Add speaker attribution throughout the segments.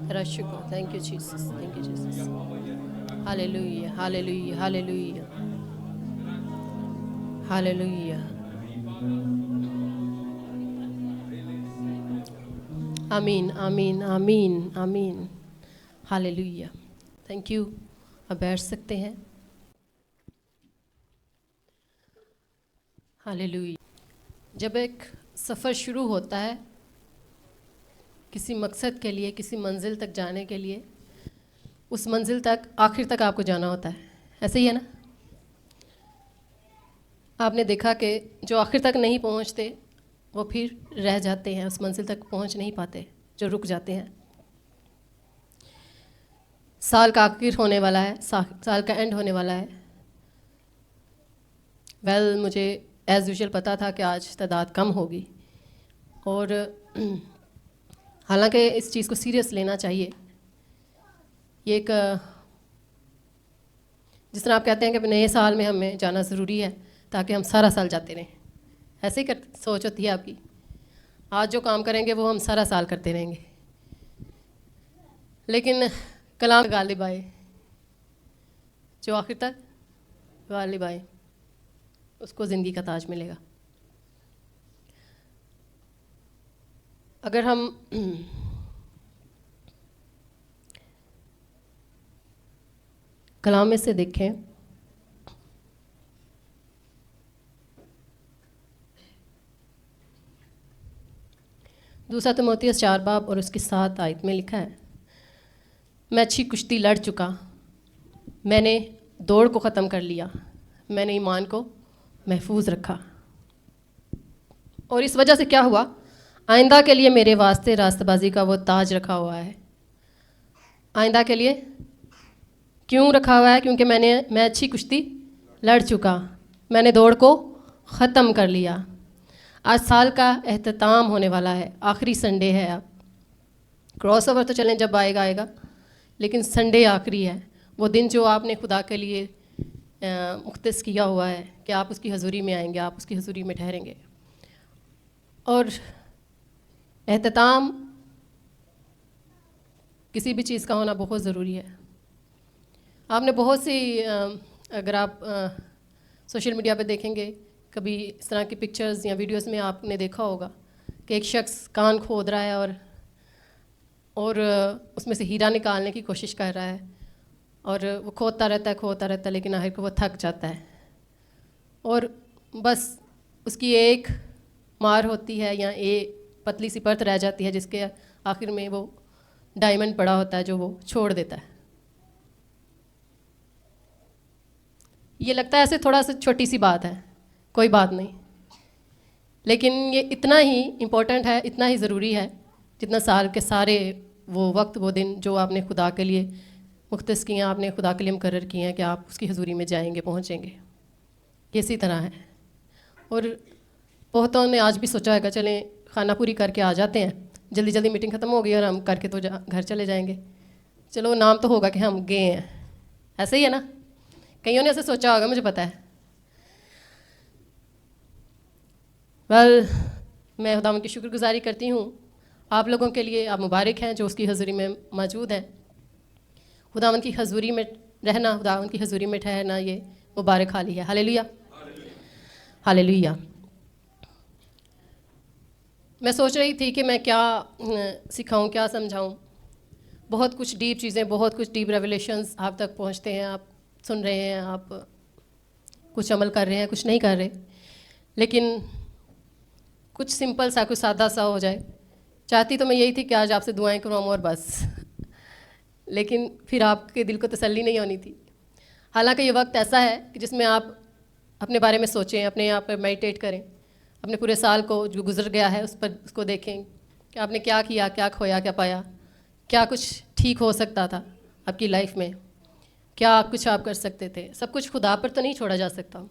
Speaker 1: Rashiko. Thank you, Jesus. Thank you, Jesus. Hallelujah. Hallelujah. Hallelujah. Hallelujah. Amin. Amin. Amin. Amin. Hallelujah. Thank you. अब बैठ सकते हैं. Hallelujah. जब एक सफ़र शुरू होता है किसी मकसद के लिए, किसी मंजिल तक जाने के लिए, उस मंजिल तक आखिर तक आपको जाना होता है. ऐसे ही है ना? आपने देखा कि जो आखिर तक नहीं पहुंचते वो फिर रह जाते हैं, उस मंजिल तक पहुंच नहीं पाते, जो रुक जाते हैं. साल का आखिर होने वाला है, साल का एंड होने वाला है. मुझे एज़ यूजुअल पता था कि आज तादाद कम होगी और हालांकि इस चीज़ को सीरियस लेना चाहिए. ये एक जिस तरह आप कहते हैं कि नए साल में हमें जाना ज़रूरी है ताकि हम सारा साल जाते रहें, ऐसे ही सोच होती है आपकी. आज जो काम करेंगे वो हम सारा साल करते रहेंगे, लेकिन कलाम गालिब आए, जो आखिर तक गालिब आए उसको ज़िंदगी का ताज मिलेगा. अगर हम कलाम में से देखें, दूसरा तिमोथियस 4 बाब और उसकी 7 आयत में लिखा है, मैं अच्छी कुश्ती लड़ चुका, मैंने दौड़ को ख़त्म कर लिया, मैंने ईमान को महफूज रखा. और इस वजह से क्या हुआ? आइंदा के लिए मेरे वास्ते रास्तबाजी का वो ताज रखा हुआ है. आइंदा के लिए क्यों रखा हुआ है? क्योंकि मैं अच्छी कुश्ती लड़ चुका, मैंने दौड़ को ख़त्म कर लिया. आज साल का एहतताम होने वाला है, आखिरी संडे है. अब क्रॉस ओवर तो चलें जब आएगा आएगा, लेकिन संडे आखिरी है, वो दिन जो आपने खुदा के लिए मुख्तस किया हुआ है कि आप उसकी हजूरी में आएंगे, आप उसकी हजूरी में ठहरेंगे. और एहतताम किसी भी चीज़ का होना बहुत ज़रूरी है. आपने बहुत सी अगर आप सोशल मीडिया पे देखेंगे, कभी इस तरह की पिक्चर्स या वीडियोस में आपने देखा होगा कि एक शख्स कान खोद रहा है और उसमें से हीरा निकालने की कोशिश कर रहा है, और वो खोदता रहता है, लेकिन आखिर को वो थक जाता है और बस उसकी एक मार होती है या एक पतली सी परत रह जाती है जिसके आखिर में वो डायमंड पड़ा होता है जो वो छोड़ देता है. ये लगता है ऐसे थोड़ा सा छोटी सी बात है, कोई बात नहीं, लेकिन ये इतना ही इम्पोर्टेंट है, इतना ही ज़रूरी है जितना साल के सारे वो वक्त, वो दिन जो आपने खुदा के लिए मुख्तस किए हैं, आपने खुदा के लिए मुकर्रर किए हैं कि आप उसकी हजूरी में जाएंगे, पहुँचेंगे. इसी तरह है. और बहुतों ने आज भी सोचा है चलें खाना पूरी करके आ जाते हैं, जल्दी जल्दी मीटिंग ख़त्म हो गई और हम करके तो घर चले जाएंगे, चलो नाम तो होगा कि हम गए हैं. ऐसे ही है ना? कईयों ने ऐसे सोचा होगा, मुझे पता है. मैं खुदावंद की शुक्रगुजारी करती हूँ आप लोगों के लिए. आप मुबारक हैं जो उसकी हजूरी में मौजूद हैं. खुदावंद की हजूरी में रहना, खुदावंद की हजूरी में ठहरना, ये मुबारक हाली है. Hallelujah, hallelujah. मैं सोच रही थी कि मैं क्या सिखाऊं, क्या समझाऊं. बहुत कुछ डीप चीज़ें, बहुत कुछ डीप रेवलेशंस आप तक पहुंचते हैं, आप सुन रहे हैं, आप कुछ अमल कर रहे हैं, कुछ नहीं कर रहे, लेकिन कुछ सिंपल सा, कुछ सादा सा हो जाए. चाहती तो मैं यही थी कि आज आपसे दुआएं करवाऊँ और बस, लेकिन फिर आपके दिल को तसल्ली नहीं होनी थी. हालांकि ये वक्त ऐसा है कि जिसमें आप अपने बारे में सोचें, अपने आप पर मेडिटेट करें, अपने पूरे साल को जो गुजर गया है उस पर उसको देखें कि आपने क्या किया, क्या खोया, क्या पाया, क्या कुछ ठीक हो सकता था आपकी लाइफ में, क्या कुछ आप कर सकते थे. सब कुछ खुदा पर तो नहीं छोड़ा जा सकता.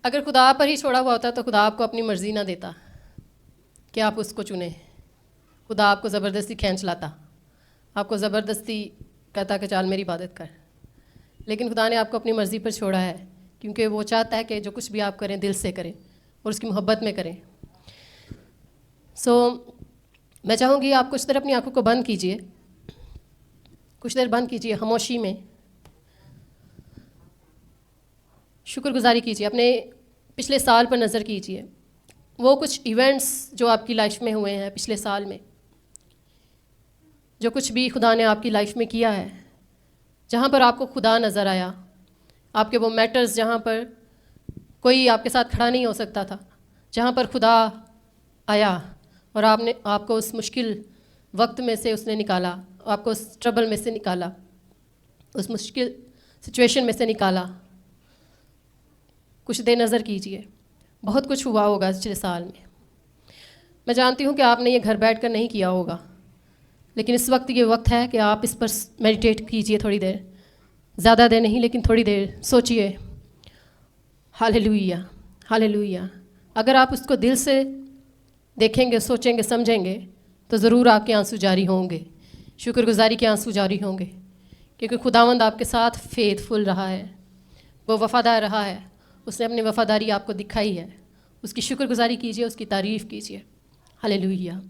Speaker 1: अगर खुदा पर ही छोड़ा हुआ होता तो खुदा आपको अपनी मर्ज़ी ना देता कि आप उसको चुने. खुदा आपको ज़बरदस्ती खींच लाता, आपको ज़बरदस्ती कहता कि चल मेरी इबादत कर. लेकिन खुदा ने आपको अपनी मर्ज़ी पर छोड़ा है क्योंकि वो चाहता है कि जो कुछ भी आप करें दिल से करें और उसकी मोहब्बत में करें. मैं चाहूँगी आप कुछ देर अपनी आंखों को बंद कीजिए, कुछ देर बंद कीजिए, खामोशी में शुक्रगुजारी कीजिए, अपने पिछले साल पर नज़र कीजिए। वो कुछ इवेंट्स जो आपकी लाइफ में हुए हैं पिछले साल में, जो कुछ भी खुदा ने आपकी लाइफ में किया है, जहाँ पर आपको खुदा नज़र आया, आपके वो मैटर्स जहाँ पर कोई आपके साथ खड़ा नहीं हो सकता था, जहाँ पर खुदा आया और आपको उस मुश्किल वक्त में से उसने निकाला, आपको उस ट्रबल में से निकाला, उस मुश्किल सिचुएशन में से निकाला। कुछ देर नज़र कीजिए, बहुत कुछ हुआ होगा पिछले साल में। मैं जानती हूँ कि आपने ये घर बैठकर नहीं किया होगा, लेकिन इस वक्त ये वक्त है कि आप इस पर मेडिटेट कीजिए थोड़ी देर, ज़्यादा देर नहीं लेकिन थोड़ी देर सोचिए। Hallelujah, hallelujah. अगर आप उसको दिल से देखेंगे, सोचेंगे, समझेंगे तो ज़रूर आपके आंसू जारी होंगे, शुक्रगुजारी के आंसू जारी होंगे, क्योंकि खुदावंद आपके साथ फेथफुल रहा है, वो वफ़ादार रहा है, उसने अपनी वफ़ादारी आपको दिखाई है। उसकी शुक्रगुजारी कीजिए, उसकी तारीफ़ कीजिए। हालेलुया।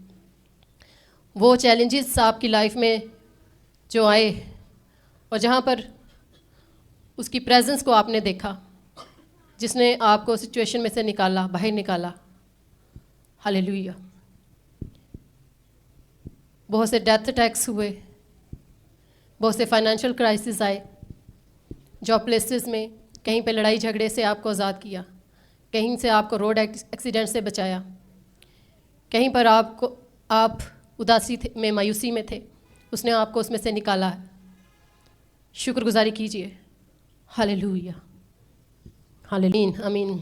Speaker 1: वो चैलेंजेस आपकी लाइफ में जो आए और जहाँ पर उसकी प्रेजेंस को आपने देखा, जिसने आपको सिचुएशन में से निकाला, बाहर निकाला। हालेलुया। बहुत से डेथ अटैक्स हुए, बहुत से फाइनेंशियल क्राइसिस आए, जॉब प्लेसेस में कहीं पे लड़ाई झगड़े से आपको आज़ाद किया, कहीं से आपको रोड एक्सीडेंट से बचाया, कहीं पर आप उदासी में, मायूसी में थे, उसने आपको उसमें से निकाला है। शुक्रगुजारी कीजिए। हालेलुया, हालेलुया, आमीन।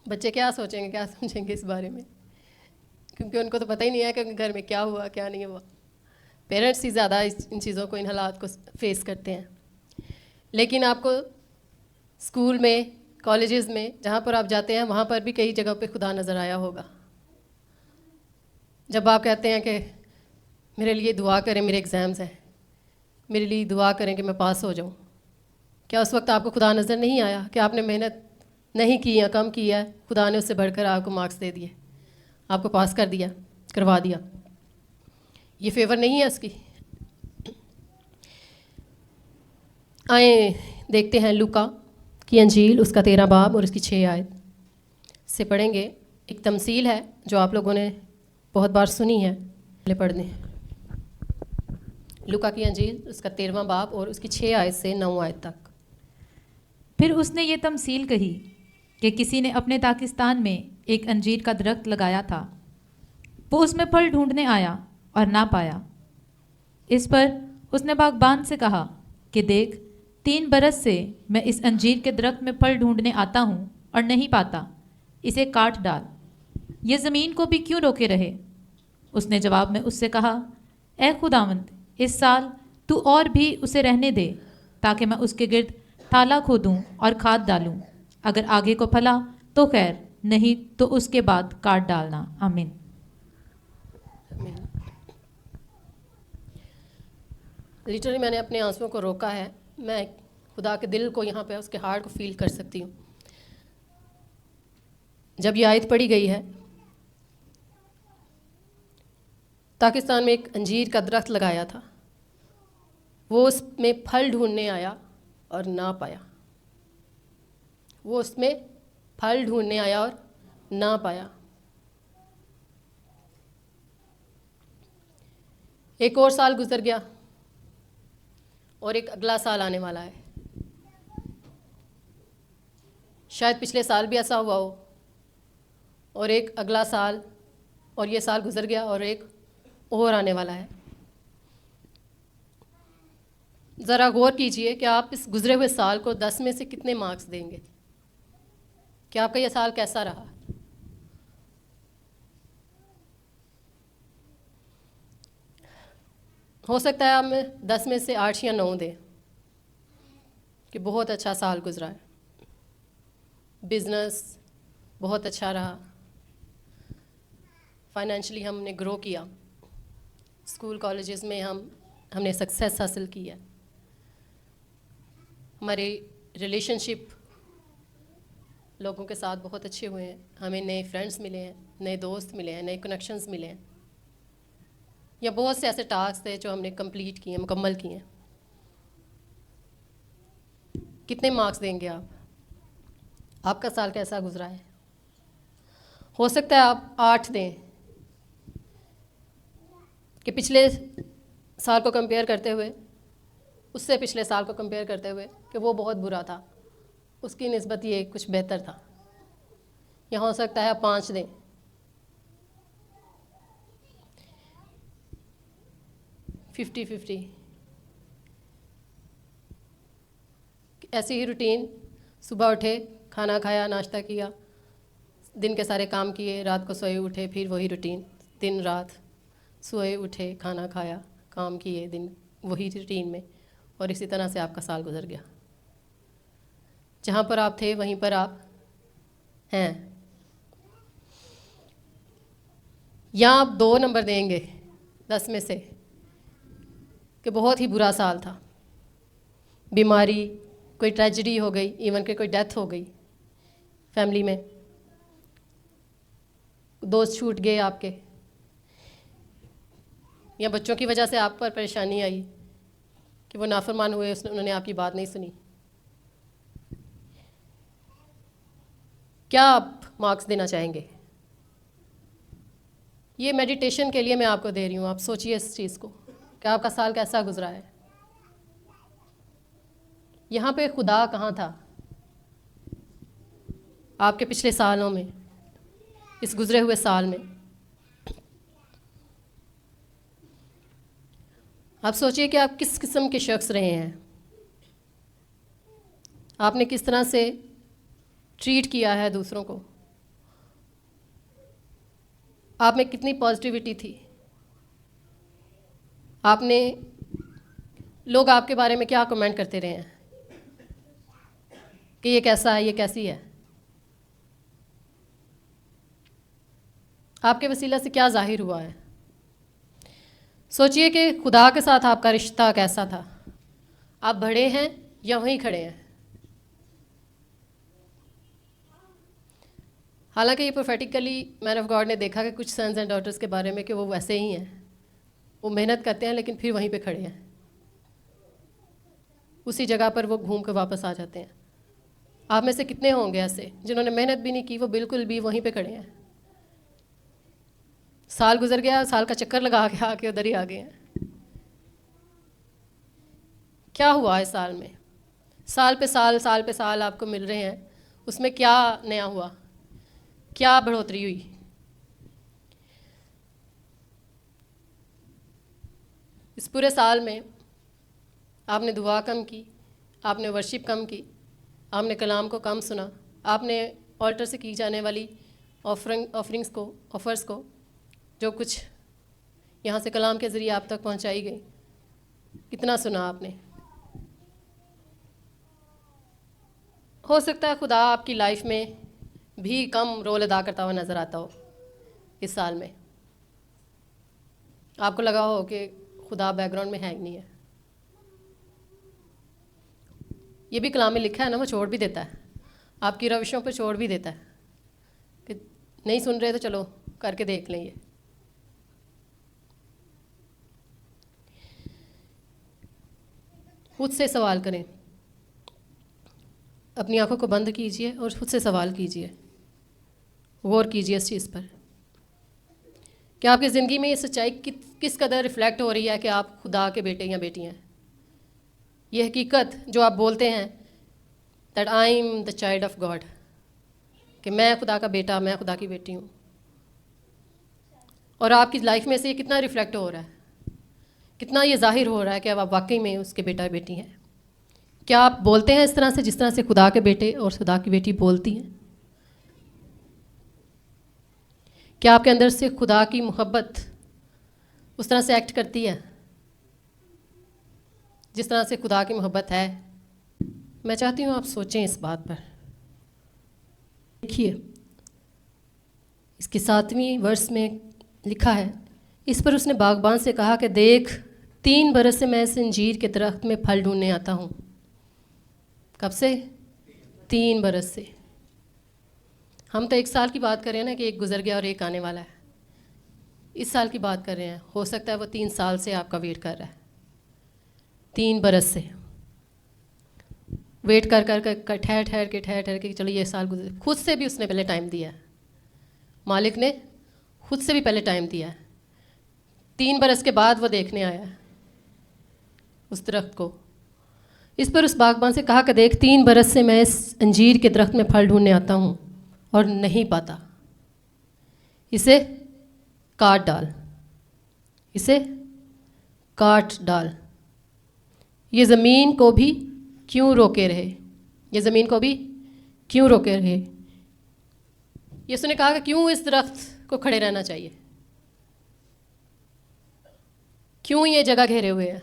Speaker 1: बच्चे क्या सोचेंगे, क्या समझेंगे इस बारे में, क्योंकि उनको तो पता ही नहीं है कि घर में क्या हुआ क्या नहीं हुआ। पेरेंट्स ही ज़्यादा इन चीज़ों को, इन हालात को फेस करते हैं। लेकिन आपको स्कूल में, कॉलेजेस में, जहाँ पर आप जाते हैं, वहाँ पर भी कई जगह पे खुदा नज़र आया होगा। जब आप कहते हैं कि मेरे लिए दुआ करें, मेरे एग्ज़ाम्स हैं, मेरे लिए दुआ करें कि मैं पास हो जाऊँ, क्या उस वक्त आपको खुदा नज़र नहीं आया कि आपने मेहनत नहीं की या कम किया है, खुदा ने उससे बढ़कर आपको मार्क्स दे दिए, आपको पास कर दिया, करवा दिया? ये फेवर नहीं है उसकी। आए देखते हैं लूका की अंजील, उसका 13 बाब और उसकी 6 आयत से पढ़ेंगे। एक तमसील है जो आप लोगों ने बहुत बार सुनी है। पहले पढ़ने लूका की अंजील, उसका 13वां बाब और उसकी 6 आयत से 9 आयत तक।
Speaker 2: फिर उसने ये तमसील कही कि किसी ने अपने दागिस्तान में एक अंजीर का दरख्त लगाया था। वो उसमें फल ढूंढने आया और ना पाया। इस पर उसने बागबान से कहा कि देख, 3 बरस से मैं इस अंजीर के दरख्त में फल ढूंढने आता हूँ और नहीं पाता, इसे काट डाल, ये ज़मीन को भी क्यों रोके रहे। उसने जवाब में उससे कहा, ए खुदावंद, इस साल तू और भी उसे रहने दे, ताकि मैं उसके गिर्द थाला खोदूं और खाद डालूं। अगर आगे को फला तो खैर, नहीं तो उसके बाद काट डालना। आमीन।
Speaker 1: लिटरली मैंने अपने आंसुओं को रोका है। मैं खुदा के दिल को, यहाँ पे उसके हार्ट को फील कर सकती हूँ। जब ये आयत पढ़ी गई है, पाकिस्तान में एक अंजीर का दरख्त लगाया था, वो उसमें फल ढूंढने आया और ना पाया। वो उसमें फल ढूंढने आया और ना पाया। एक और साल गुजर गया और एक अगला साल आने वाला है। शायद पिछले साल भी ऐसा हुआ हो, और एक अगला साल, और ये साल गुजर गया और एक और आने वाला है। ज़रा गौर कीजिए कि आप इस गुजरे हुए साल को 10 में से कितने मार्क्स देंगे। कि आपका यह साल कैसा रहा। हो सकता है आप में 10 में से 8 या 9 दें कि बहुत अच्छा साल गुजरा है, बिज़नेस बहुत अच्छा रहा, फाइनेंशियली हमने ग्रो किया, स्कूल कॉलेजेस में हमने सक्सेस हासिल की है, हमारे रिलेशनशिप लोगों के साथ बहुत अच्छे हुए हैं, हमें नए फ्रेंड्स मिले हैं, नए दोस्त मिले हैं, नए कनेक्शंस मिले हैं। या बहुत से ऐसे टास्क थे जो हमने कंप्लीट किए, मुकम्मल किए हैं। कितने मार्क्स देंगे आप? आपका साल कैसा गुजरा है? हो सकता है आप 8 दें कि पिछले साल को कंपेयर करते हुए, उससे पिछले साल को कंपेयर करते हुए कि वो बहुत बुरा था, उसकी निस्बत ये कुछ बेहतर था। या हो सकता है आप 5 दें। 50-50 ऐसी ही रूटीन, सुबह उठे, खाना खाया, नाश्ता किया, दिन के सारे काम किए, रात को सोए उठे, फिर वही रूटीन, दिन रात सोए उठे, खाना खाया, काम किए, दिन वही रूटीन में, और इसी तरह से आपका साल गुजर गया। जहाँ पर आप थे वहीं पर आप हैं। या आप 2 नंबर देंगे 10 में से कि बहुत ही बुरा साल था, बीमारी, कोई ट्रेजेडी हो गई, इवन कि कोई डेथ हो गई फैमिली में, दोस्त छूट गए आपके, या बच्चों की वजह से आप पर परेशानी आई कि वो नाफरमान हुए, उन्होंने आपकी बात नहीं सुनी। क्या आप मार्क्स देना चाहेंगे? ये मेडिटेशन के लिए मैं आपको दे रही हूँ, आप सोचिए इस चीज़ को कि आपका साल कैसा गुजरा है। यहाँ पे खुदा कहाँ था आपके पिछले सालों में, इस गुजरे हुए साल में? आप सोचिए कि आप किस किस्म के शख्स रहे हैं, आपने किस तरह से ट्रीट किया है दूसरों को, आप में कितनी पॉजिटिविटी थी, आपने, लोग आपके बारे में क्या कमेंट करते रहे हैं कि ये कैसा है, ये कैसी है, आपके वसीला से क्या जाहिर हुआ है। सोचिए कि खुदा के साथ आपका रिश्ता कैसा था, आप बढ़े हैं या वहीं खड़े हैं। हालांकि ये प्रोफेटिकली मैन ऑफ गॉड ने देखा कि कुछ सन्स एंड डॉटर्स के बारे में कि वो वैसे ही हैं, वो मेहनत करते हैं लेकिन फिर वहीं पे खड़े हैं, उसी जगह पर वो घूम के वापस आ जाते हैं। आप में से कितने होंगे ऐसे जिन्होंने मेहनत भी नहीं की, वो बिल्कुल भी वहीं पे खड़े हैं? साल गुजर गया, साल का चक्कर लगा के आके उधर ही आ गए हैं। क्या हुआ है साल में? साल पे साल आपको मिल रहे हैं, उसमें क्या नया हुआ, क्या बढ़ोतरी हुई? इस पूरे साल में आपने दुआ कम की, आपने वर्शिप कम की, आपने कलाम को कम सुना, आपने ऑल्टर से की जाने वाली ऑफर्स को जो कुछ यहाँ से कलाम के ज़रिए आप तक पहुँचाई गई, कितना सुना आपने? हो सकता है खुदा आपकी लाइफ में भी कम रोल अदा करता हुआ नज़र आता हो इस साल में, आपको लगा हो कि खुदा बैकग्राउंड में है ही नहीं है। ये भी कलाम में लिखा है ना, वो छोड़ भी देता है, आपकी रविशों पर छोड़ भी देता है कि नहीं सुन रहे तो चलो करके देख लें। ये खुद से सवाल करें, अपनी आंखों को बंद कीजिए और खुद से सवाल कीजिए, गौर कीजिए इस चीज़ पर कि आपकी ज़िंदगी में ये सच्चाई किस कदर रिफ्लेक्ट हो रही है कि आप खुदा के बेटे या बेटी हैं। ये हकीकत जो आप बोलते हैं that I am the child of God, कि मैं खुदा का बेटा, मैं खुदा की बेटी हूँ, और आपकी लाइफ में से ये कितना रिफ्लेक्ट हो रहा है, कितना ये जाहिर हो रहा है कि अब आप वाकई में उसके बेटा बेटी हैं। क्या आप बोलते हैं इस तरह से जिस तरह से खुदा के बेटे और खुदा की बेटी बोलती हैं? क्या आपके अंदर से खुदा की मोहब्बत उस तरह से एक्ट करती है जिस तरह से खुदा की मोहब्बत है? मैं चाहती हूँ आप सोचें इस बात पर। देखिए इसके 7वें वर्ष में लिखा है, इस पर उसने बागबान से कहा कि देख 3 बरस से मैं इस अंजीर के दरख्त में फल ढूंढने आता हूँ। कब से? 3 बरस से। हम तो 1 साल की बात करें ना कि एक गुजर गया और एक आने वाला है। इस साल की बात कर रहे हैं, हो सकता है वो 3 साल से आपका वेट कर रहा है, 3 बरस से वेट कर कर कर ठहर के चलो ये साल गुजरे। खुद से भी उसने पहले टाइम दिया है, मालिक ने खुद से भी पहले टाइम दिया है। 3 बरस के बाद वो देखने आया है उस दरख्त को। इस पर उस बागबान से कहा कि देख, 3 बरस से मैं इस अंजीर के दरख्त में फल ढूंढने आता हूँ और नहीं पाता, इसे काट डाल, इसे काट डाल। ये ज़मीन को भी क्यों रोके रहे, ये ज़मीन को भी क्यों रोके रहे। यीशु ने कहा कि क्यों इस दरख्त को खड़े रहना चाहिए, क्यों ये जगह घेरे हुए है,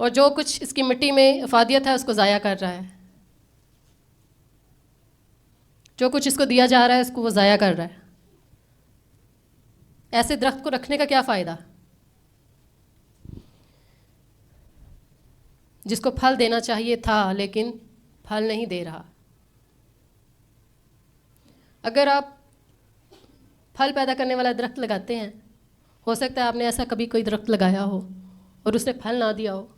Speaker 1: और जो कुछ इसकी मिट्टी में अफादियत है उसको ज़ाया कर रहा है, जो कुछ इसको दिया जा रहा है उसको वो ज़ाया कर रहा है। ऐसे दरख्त को रखने का क्या फ़ायदा, जिसको फल देना चाहिए था लेकिन फल नहीं दे रहा। अगर आप फल पैदा करने वाला दरख्त लगाते हैं, हो सकता है आपने ऐसा कभी कोई दरख्त लगाया हो और उसने फल ना दिया हो,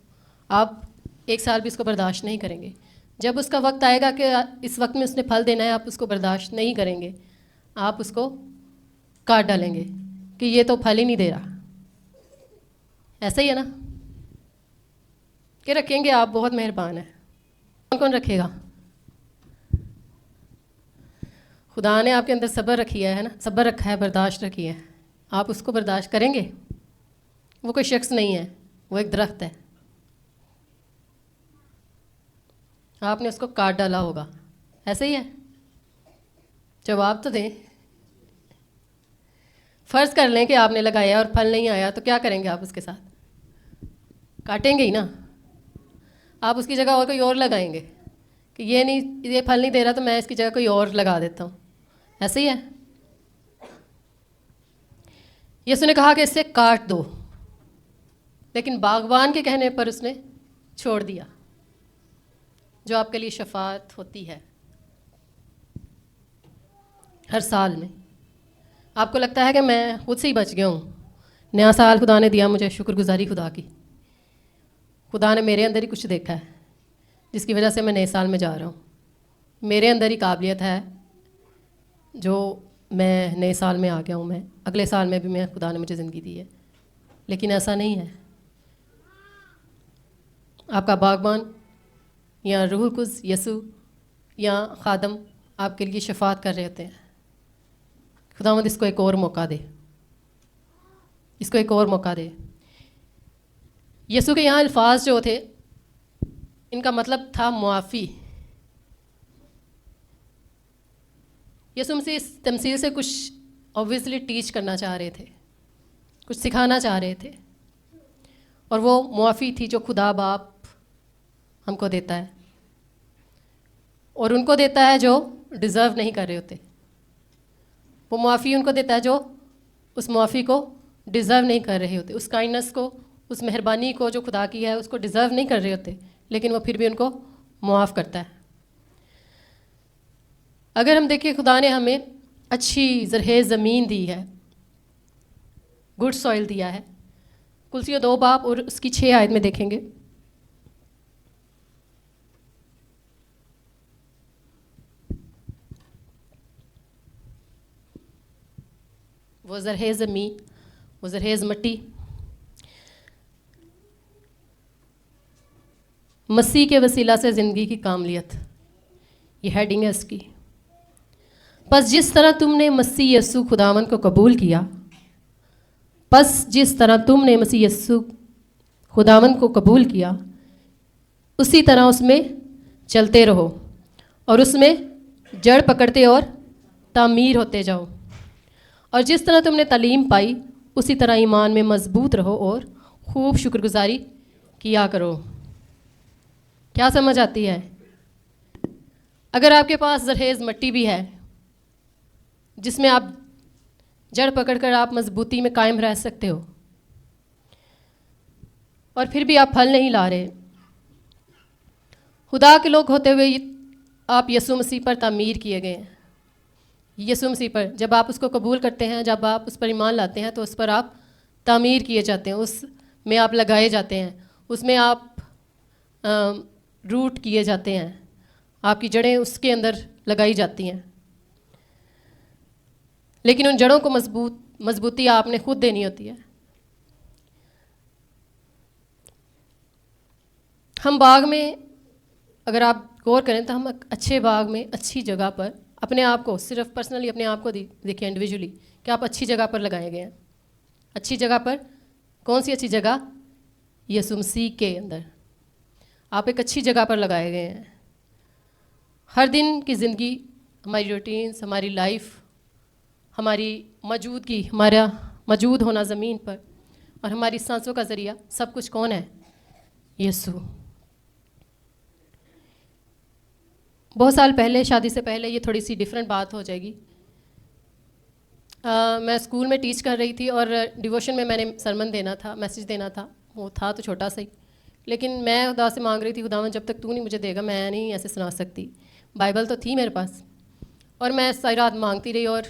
Speaker 1: आप 1 साल भी इसको बर्दाश्त नहीं करेंगे। जब उसका वक्त आएगा कि इस वक्त में उसने फल देना है, आप उसको बर्दाश्त नहीं करेंगे, आप उसको काट डालेंगे कि ये तो फल ही नहीं दे रहा। ऐसा ही है ना कि रखेंगे आप, बहुत मेहरबान है। कौन कौन रखेगा? खुदा ने आपके अंदर सब्र रखी है ना, सब्र रखा है, बर्दाश्त रखी है, आप उसको बर्दाश्त करेंगे? वो कोई शख्स नहीं है, वो एक दरख्त है, आपने उसको काट डाला होगा। ऐसे ही है? जवाब तो दें। फ़र्ज़ कर लें कि आपने लगाया और फल नहीं आया, तो क्या करेंगे आप उसके साथ? काटेंगे ही ना। आप उसकी जगह और कोई और लगाएंगे कि ये नहीं, ये फल नहीं दे रहा तो मैं इसकी जगह कोई और लगा देता हूँ। ऐसे ही है। यीशु ने कहा कि इससे काट दो, लेकिन बागबान के कहने पर उसने छोड़ दिया, जो आपके लिए शफाअत होती है हर साल में। आपको लगता है कि मैं खुद से ही बच गया हूँ, नया साल खुदा ने दिया मुझे, शुक्रगुजारी खुदा की, खुदा ने मेरे अंदर ही कुछ देखा है जिसकी वजह से मैं नए साल में जा रहा हूँ। मेरे अंदर ही काबिलियत है जो मैं नए साल में आ गया हूँ, मैं अगले साल में भी मैं खुदा ने मुझे ज़िंदगी दी है। लेकिन ऐसा नहीं है। आपका बागबान या रूहुल कुद्स, यसू या खादम आपके लिए शफात कर रहे होते हैं। खुदावंद इसको एक और मौका दे, इसको एक और मौका दे। यसू के यहाँ अल्फाज जो थे, इनका मतलब था मुआफ़ी। यसू मसीह इस तमसील से कुछ ऑब्वियसली टीच करना चाह रहे थे, कुछ सिखाना चाह रहे थे, और वो मुआफ़ी थी जो खुदा बाप हमको देता है, और उनको देता है जो डिज़र्व नहीं कर रहे होते। वो मुआफ़ी उनको देता है जो उस मुआफ़ी को डिज़र्व नहीं कर रहे होते, उस काइंडनेस को, उस मेहरबानी को जो खुदा की है उसको डिज़र्व नहीं कर रहे होते, लेकिन वो फिर भी उनको मुआफ़ करता है। अगर हम देखें, खुदा ने हमें अच्छी ज़रहेज़ ज़मीन दी है, गुड सॉइल दिया है। कुलसियों 2 बाब और उसकी 6 आयत में देखेंगे, वो ज़रहेज़ ज़मीन, वो ज़रहेज़ मिट्टी, मसीह के वसीला से ज़िंदगी की कामलियत, ये हेडिंग है इसकी। बस जिस तरह तुमने मसीह यस्सु खुदावन को कबूल किया, बस जिस तरह तुमने मसीह यस्सु खुदावन को कबूल किया, उसी तरह उसमें चलते रहो और उसमें जड़ पकड़ते और तामीर होते जाओ। और जिस तरह तुमने तालीम पाई, उसी तरह ईमान में मजबूत रहो और खूब शुक्रगुजारी किया करो। क्या समझ आती है? अगर आपके पास ज़रहेज़ मिट्टी भी है जिसमें आप जड़ पकड़कर आप मजबूती में कायम रह सकते हो, और फिर भी आप फल नहीं ला रहे, खुदा के लोग होते हुए आप यसु मसीह पर तामीर किए गए हैं। यीशु मसीह पर जब आप उसको कबूल करते हैं, जब आप उस पर ईमान लाते हैं, तो उस पर आप तामीर किए जाते हैं, उसमें आप लगाए जाते हैं, उसमें आप रूट किए जाते हैं, आपकी जड़ें उसके अंदर लगाई जाती हैं। लेकिन उन जड़ों को मजबूती आपने खुद देनी होती है। हम बाग में, अगर आप गौर करें तो हम एक अच्छे बाग में अच्छी जगह पर अपने आप को, सिर्फ पर्सनली अपने आप को देखिए इंडिविजुअली, कि आप अच्छी जगह पर लगाए गए हैं। अच्छी जगह पर, कौन सी अच्छी जगह? यीशु मसीह के अंदर आप एक अच्छी जगह पर लगाए गए हैं। हर दिन की ज़िंदगी, हमारी रूटीन्स, हमारी लाइफ, हमारी मौजूदगी, हमारा मौजूद होना ज़मीन पर और हमारी सांसों का ज़रिया, सब कुछ कौन है? यीशु। बहुत साल पहले, शादी से पहले, ये थोड़ी सी डिफरेंट बात हो जाएगी। मैं स्कूल में टीच कर रही थी और डिवोशन में मैंने सरमन देना था, मैसेज देना था। वो था तो छोटा सा ही, लेकिन मैं खुदा से मांग रही थी, खुदावन जब तक तू नहीं मुझे देगा मैं नहीं ऐसे सुना सकती। बाइबल तो थी मेरे पास और मैं सारी रात मांगती रही और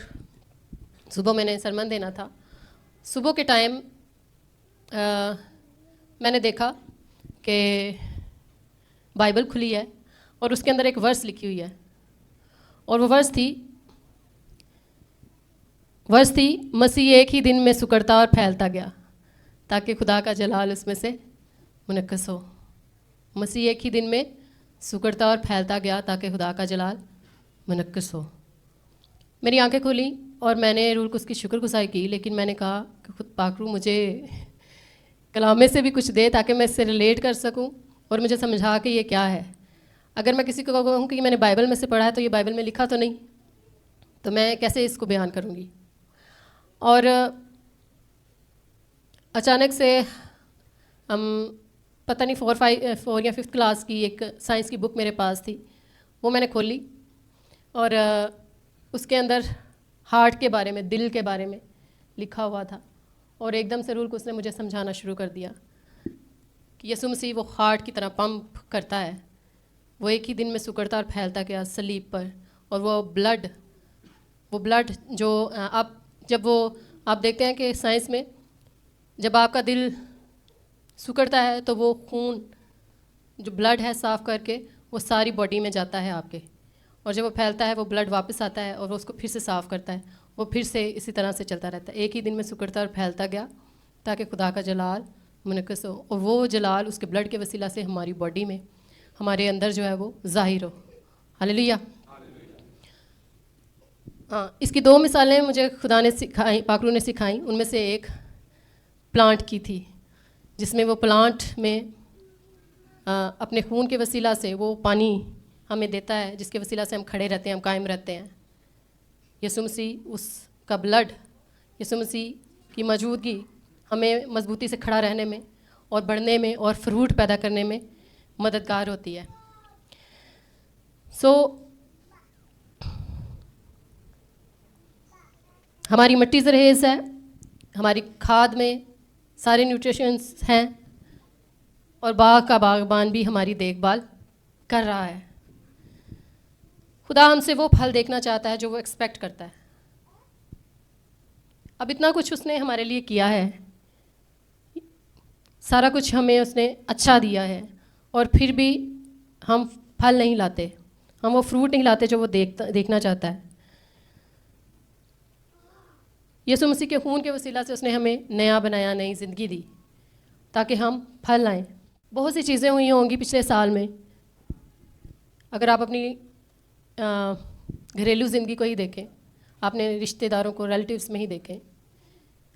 Speaker 1: सुबह मैंने सरमन देना था। सुबह के टाइम मैंने देखा कि बाइबल खुली है और उसके अंदर एक वर्स लिखी हुई है और वो वर्स थी मसीह एक ही दिन में सिकुड़ता और फैलता गया ताकि खुदा का जलाल उसमें से मुनक्कस हो। मसीह एक ही दिन में सिकुड़ता और फैलता गया ताकि खुदा का जलाल मुनक्कस हो। मेरी आंखें खुली और मैंने रूल को उसकी शुक्रगुज़ारी की, लेकिन मैंने कहा कि खुद पाकरू मुझे कलाम में से भी कुछ दे ताकि मैं इससे रिलेट कर सकूं और मुझे समझा कि ये क्या है। अगर मैं किसी को कहूँ कि मैंने बाइबल में से पढ़ा है तो ये बाइबल में लिखा तो नहीं, तो मैं कैसे इसको बयान करूँगी। और अचानक से हम पता नहीं 4 या 5th क्लास की एक साइंस की बुक मेरे पास थी, वो मैंने खोली और उसके अंदर हार्ट के बारे में, दिल के बारे में लिखा हुआ था और एकदम से रूल को उसने मुझे समझाना शुरू कर दिया कि यीशु मसीह वो हार्ट की तरह पंप करता है, वो एक ही दिन में सिकुड़ता और फैलता गया सलीब पर। और वो ब्लड जो आप देखते हैं कि साइंस में जब आपका दिल सिकुड़ता है तो वो खून जो ब्लड है साफ़ करके वो सारी बॉडी में जाता है आपके, और जब वो फैलता है वो ब्लड वापस आता है और वो उसको फिर से साफ़ करता है, वो फिर से इसी तरह से चलता रहता है। एक ही दिन में सिकुड़ता और फैलता गया ताकि खुदा का जलाल मुनक्कस हो, और वो जलाल उसके ब्लड के वसीला से हमारी बॉडी में, हमारे अंदर जो है वो ज़ाहिर हो। हालेलुया। हाँ, इसकी 2 मिसालें मुझे खुदा ने सिखाई, पाकरू ने सिखाई। उनमें से एक प्लांट की थी, जिसमें वो प्लांट में अपने खून के वसीला से वो पानी हमें देता है जिसके वसीला से हम खड़े रहते हैं, हम कायम रहते हैं। यीशु मसीह, उसका ब्लड, यीशु मसीह की मौजूदगी हमें मजबूती से खड़ा रहने में और बढ़ने में और फ्रूट पैदा करने में मददगार होती है। हमारी मिट्टी ज़रहेज़ है, हमारी खाद में सारे न्यूट्रिशंस हैं और बाग का बागबान भी हमारी देखभाल कर रहा है। खुदा हमसे वो फल देखना चाहता है जो वो एक्सपेक्ट करता है। अब इतना कुछ उसने हमारे लिए किया है, सारा कुछ हमें उसने अच्छा दिया है, और फिर भी हम फल नहीं लाते, हम वो फ्रूट नहीं लाते जो वो देखना चाहता है। यीशु मसीह के खून के वसीला से उसने हमें नया बनाया, नई ज़िंदगी दी ताकि हम फल लाएं। बहुत सी चीज़ें हुई होंगी पिछले साल में। अगर आप अपनी घरेलू ज़िंदगी को ही देखें, आपने रिश्तेदारों को, रिलेटिव्स में ही देखें,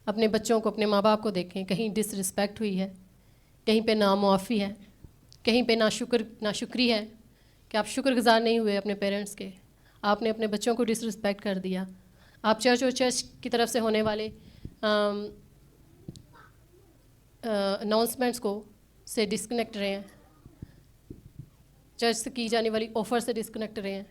Speaker 1: अपने बच्चों को, अपने माँ बाप को देखें, कहीं डिसरिस्पेक्ट हुई है, कहीं पे नामुआफ़ी है, कहीं पे नाशुक्री है कि आप शुक्रगुजार नहीं हुए अपने पेरेंट्स के, आपने अपने बच्चों को डिसरिस्पेक्ट कर दिया। आप चर्च और चर्च की तरफ से होने वाले अनाउंसमेंट्स को से डिस्कनेक्ट रहे हैं, चर्च से की जाने वाली ऑफ़र से डिस्कनेक्ट रहे हैं।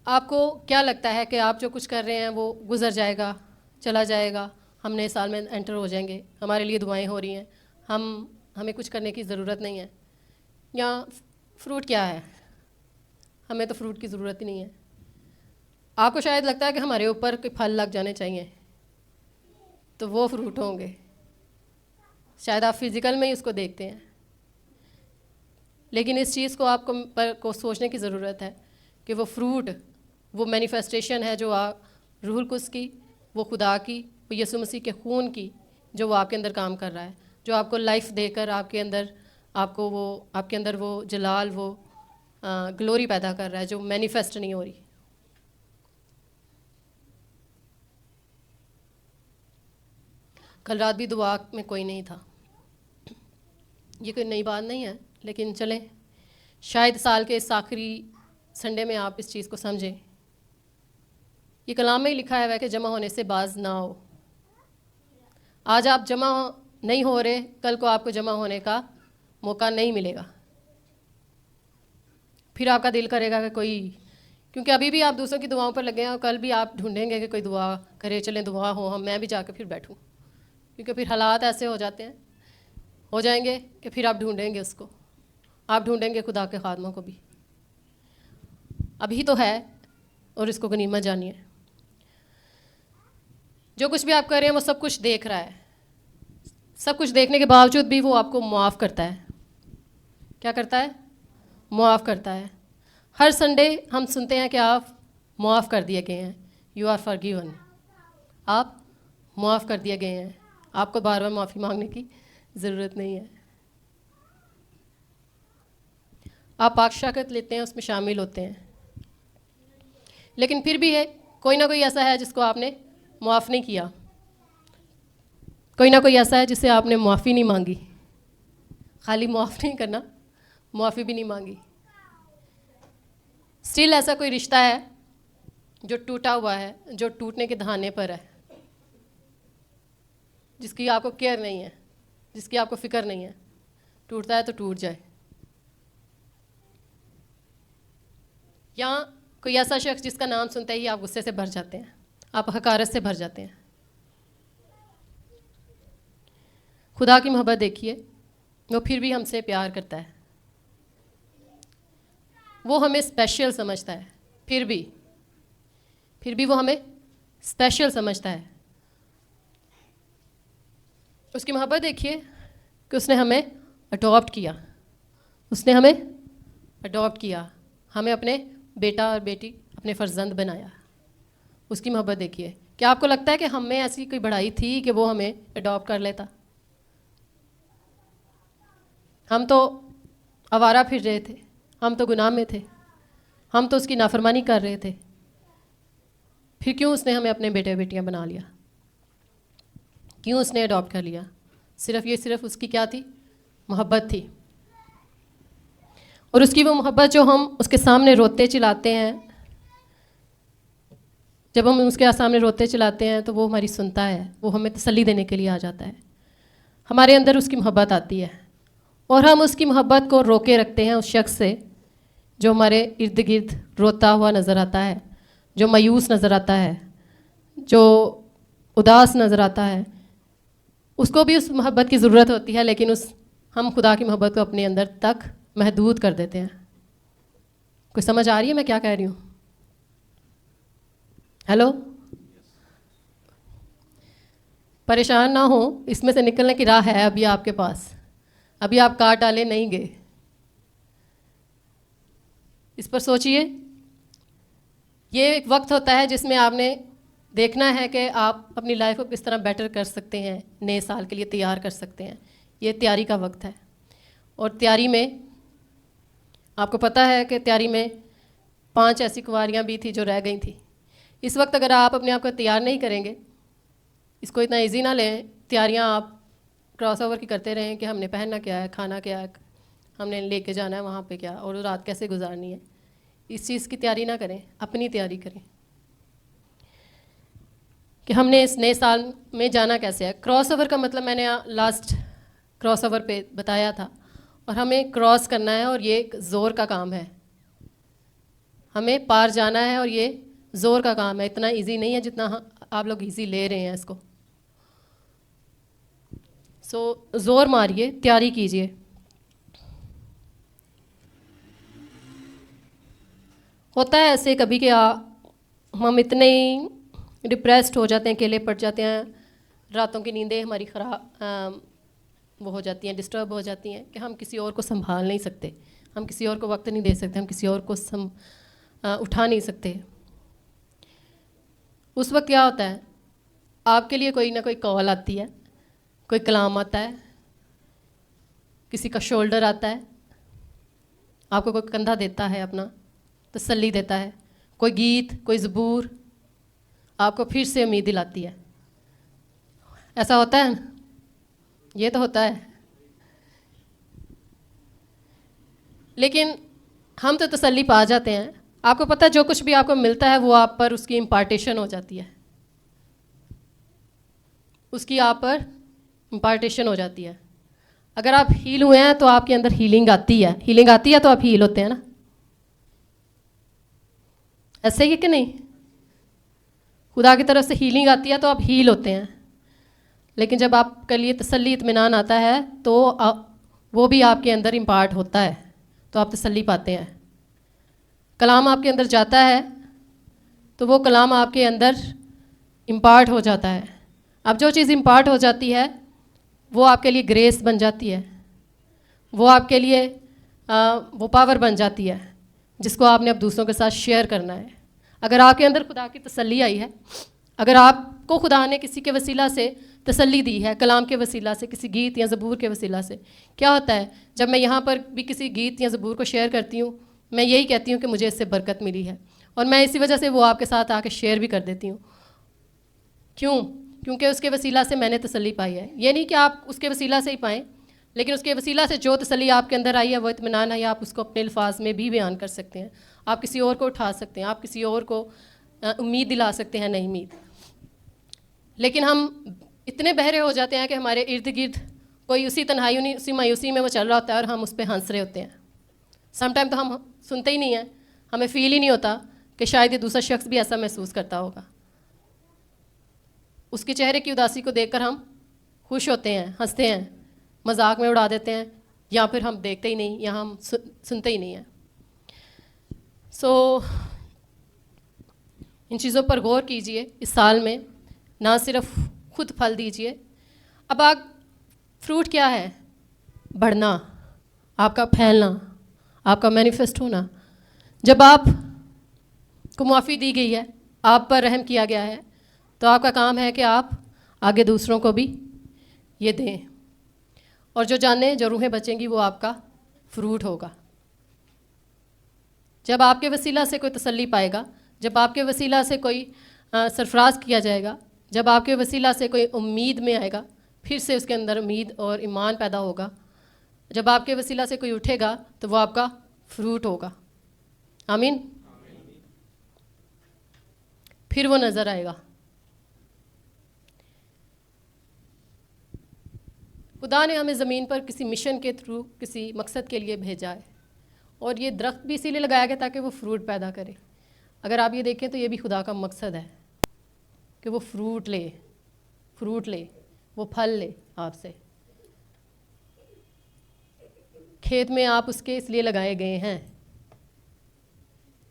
Speaker 1: आपको क्या लगता है कि आप जो कुछ कर रहे हैं वो गुजर जाएगा, चला जाएगा, हम नए साल में एंटर हो जाएंगे, हमारे लिए दुआएं हो रही हैं, हमें कुछ करने की ज़रूरत नहीं है? या फ्रूट क्या है? हमें तो फ्रूट की ज़रूरत ही नहीं है। आपको शायद लगता है कि हमारे ऊपर कोई फल लग जाने चाहिए तो वो फ्रूट होंगे। शायद आप फिज़िकल में ही उसको देखते हैं, लेकिन इस चीज़ को आपको सोचने की ज़रूरत है कि वो फ्रूट, वो मैनिफेस्टेशन है जो रूहुल कुद्स की, वो खुदा की, वो यीशु मसीह के खून की, जो वो आपके अंदर काम कर रहा है, जो आपको लाइफ देकर आपके अंदर वो जलाल, वो ग्लोरी पैदा कर रहा है, जो मैनिफेस्ट नहीं हो रही। कल रात भी दुआ में कोई नहीं था। ये कोई नई बात नहीं है, लेकिन चलें, शायद साल के इस आखिरी संडे में आप इस चीज़ को समझें। ये कलाम में ही लिखा है कि जमा होने से बाज ना हो। आज आप जमा नहीं हो रहे, कल को आपको जमा होने का मौका नहीं मिलेगा। फिर आपका दिल करेगा कि कोई, क्योंकि अभी भी आप दूसरों की दुआओं पर लगे हैं और कल भी आप ढूंढेंगे कि कोई दुआ करे, चलें दुआ हो, मैं भी जाकर फिर बैठूं, क्योंकि फिर हालात ऐसे हो जाएंगे कि फिर आप ढूंढेंगे उसको, आप ढूंढेंगे खुदा के खादमों को भी। अभी तो है और इसको गनीमत जानिए। जो कुछ भी आप कर रहे हैं वो सब कुछ देख रहा है। सब कुछ देखने के बावजूद भी वो आपको मुआफ़ करता है। क्या करता है? मुआफ़ करता है। हर संडे हम सुनते हैं कि आप मुआफ़ कर दिए गए हैं, यू आर फॉरगिवन, आप मुआफ़ कर दिए गए हैं, आपको बार बार माफ़ी मांगने की ज़रूरत नहीं है। आप पाकशाकत लेते हैं, उसमें शामिल होते हैं, लेकिन फिर भी है कोई ना कोई ऐसा है जिसको आपने मुआफ़ नहीं किया, कोई ना कोई ऐसा है जिससे आपने मुआफ़ी नहीं मांगी। खाली मुआफ़ नहीं करना, मुआफ़ी भी नहीं मांगी। स्टिल ऐसा कोई रिश्ता है जो टूटा हुआ है, जो टूटने के दहाने पर है, जिसकी आपको केयर नहीं है, जिसकी आपको फ़िक्र नहीं है। टूटता है तो टूट जाए। या कोई ऐसा शख्स जिसका नाम सुनते ही आप गुस्से से भर जाते हैं, आप हकारत से भर जाते हैं। खुदा की मोहब्बत देखिए, वो फिर भी हमसे प्यार करता है, वो हमें स्पेशल समझता है, फिर भी वो हमें स्पेशल समझता है। उसकी मोहब्बत देखिए कि उसने हमें अडॉप्ट किया, उसने हमें अडॉप्ट किया, हमें अपने बेटा और बेटी, अपने फर्जंद बनाया। उसकी मोहब्बत देखिए। क्या आपको लगता है कि हम में ऐसी कोई बढ़ाई थी कि वो हमें अडॉप्ट कर लेता? हम तो आवारा फिर रहे थे, हम तो गुनाह में थे, हम तो उसकी नाफरमानी कर रहे थे, फिर क्यों उसने हमें अपने बेटे बेटियां बना लिया? क्यों उसने अडॉप्ट कर लिया? सिर्फ उसकी क्या थी? मोहब्बत थी। और उसकी वो मोहब्बत जो हम उसके सामने रोते चिल्लाते हैं, जब हम उसके सामने रोते चिल्लाते हैं तो वो हमारी सुनता है, वो हमें तसल्ली देने के लिए आ जाता है। हमारे अंदर उसकी मोहब्बत आती है और हम उसकी मोहब्बत को रोके रखते हैं उस शख्स से जो हमारे इर्द गिर्द रोता हुआ नज़र आता है, जो मायूस नज़र आता है, जो उदास नज़र आता है। उसको भी उस मोहब्बत की ज़रूरत होती है, लेकिन हम खुदा की मोहब्बत को अपने अंदर तक महदूद कर देते हैं। कोई समझ आ रही है मैं क्या कह रही हूँ? हेलो? परेशान ना हो, इसमें से निकलने की राह है अभी आपके पास, अभी आप काट डाले नहीं गए। इस पर सोचिए। ये एक वक्त होता है जिसमें आपने देखना है कि आप अपनी लाइफ को किस तरह बेटर कर सकते हैं, नए साल के लिए तैयार कर सकते हैं। ये तैयारी का वक्त है, और तैयारी में आपको पता है कि तैयारी में 5 ऐसी कुंवारियाँ भी थी जो रह गई थी। इस वक्त अगर आप अपने आप को तैयार नहीं करेंगे, इसको इतना इजी ना लें, तैयारियाँ आप क्रॉस ओवर की करते रहें कि हमने पहनना क्या है, खाना क्या है, हमने लेके जाना है वहाँ पे क्या, और रात कैसे गुजारनी है। इस चीज़ की तैयारी ना करें, अपनी तैयारी करें कि हमने इस नए साल में जाना कैसे है। क्रॉस ओवर का मतलब मैंने लास्ट क्रॉस ओवर पे बताया था, और हमें क्रॉस करना है और ये एक ज़ोर का काम है। हमें पार जाना है और ये ज़ोर का काम है, इतना इजी नहीं है जितना आप लोग इजी ले रहे हैं इसको। ज़ोर मारिए, तैयारी कीजिए। होता है ऐसे कभी कि हम इतने ही डिप्रेस्ड हो जाते हैं, अकेले पड़ जाते हैं, रातों की नींदें हमारी ख़राब वो हो जाती हैं, डिस्टर्ब हो जाती हैं कि हम किसी और को संभाल नहीं सकते, हम किसी और को वक्त नहीं दे सकते, हम किसी और को उठा नहीं सकते। उस वक्त क्या होता है, आपके लिए कोई ना कोई कॉल आती है, कोई कलाम आता है, किसी का शोल्डर आता है, आपको कोई कंधा देता है, अपना तसल्ली देता है, कोई गीत, कोई ज़बूर आपको फिर से उम्मीद दिलाती है। ऐसा होता है ना? ये तो होता है। लेकिन हम तो तसल्ली पा जाते हैं। आपको पता है जो कुछ भी आपको मिलता है वो आप पर उसकी इम्पार्टेशन हो जाती है, उसकी आप पर इम्पार्टेशन हो जाती है। अगर आप हील हुए हैं तो आपके अंदर हीलिंग आती है, हीलिंग आती है तो आप हील होते हैं ना, ऐसे ही है कि नहीं? खुदा की तरफ से हीलिंग आती है तो आप हील होते हैं। लेकिन जब आपके लिए तसल्ली इत्मीनान आता है तो वो भी आपके अंदर इम्पार्ट होता है, तो आप तसल्ली पाते हैं। कलाम आपके अंदर जाता है तो वो कलाम आपके अंदर इम्पार्ट हो जाता है। अब जो चीज़ इम्पार्ट हो जाती है वो आपके लिए ग्रेस बन जाती है, वो आपके लिए वो पावर बन जाती है जिसको आपने अब दूसरों के साथ शेयर करना है। अगर आपके अंदर खुदा की तसल्ली आई है, अगर आपको खुदा ने किसी के वसीला से तसल्ली दी है, कलाम के वसीला से, किसी गीत या ज़बूर के वसीला से, क्या होता है जब मैं यहाँ पर भी किसी गीत या ज़बूर को शेयर करती हूँ, मैं यही कहती हूँ कि मुझे इससे बरकत मिली है, और मैं इसी वजह से वो आपके साथ आके शेयर भी कर देती हूँ। क्यों? क्योंकि उसके वसीला से मैंने तसल्ली पाई है। ये नहीं कि आप उसके वसीला से ही पाएँ, लेकिन उसके वसीला से जो तसल्ली आपके अंदर आई है, वो इत्मीनान है, आप उसको अपने अल्फाज में भी बयान कर सकते हैं। आप किसी और को उठा सकते हैं, आप किसी और को उम्मीद दिला सकते हैं, नई उम्मीद। लेकिन हम इतने बहरे हो जाते हैं कि हमारे इर्द गिर्द कोई उसी तन्हाई, उसी मायूसी में वो चल रहा होता है और हम उस पर हंस रहे होते हैं। समटाइम तो हम सुनते ही नहीं हैं, हमें फ़ील ही नहीं होता कि शायद ये दूसरा शख्स भी ऐसा महसूस करता होगा। उसके चेहरे की उदासी को देखकर हम खुश होते हैं, हंसते हैं, मजाक में उड़ा देते हैं, या फिर हम देखते ही नहीं, या हम सुनते ही नहीं हैं। इन चीज़ों पर गौर कीजिए। इस साल में ना सिर्फ खुद फल दीजिए। अब आप फ्रूट क्या है? बढ़ना, आपका फैलना, आपका मैनिफेस्ट होना। जब आप को माफ़ी दी गई है, आप पर रहम किया गया है, तो आपका काम है कि आप आगे दूसरों को भी ये दें, और जो जाने जो रूहें बचेंगी वो आपका फ्रूट होगा। जब आपके वसीला से कोई तसल्ली पाएगा, जब आपके वसीला से कोई सरफराज किया जाएगा, जब आपके वसीला से कोई उम्मीद में आएगा, फिर से उसके अंदर उम्मीद और ईमान पैदा होगा। जब आपके वसीला से कोई उठेगा तो वो आपका फ्रूट होगा। आमीन। फिर वो नज़र आएगा। खुदा ने हमें ज़मीन पर किसी मिशन के थ्रू, किसी मकसद के लिए भेजा है, और ये दरख्त भी इसीलिए लगाया गया ताकि वो फ्रूट पैदा करे। अगर आप ये देखें तो ये भी खुदा का मकसद है कि वो फ्रूट ले, वो फल ले आपसे। खेत में आप उसके इसलिए लगाए गए हैं।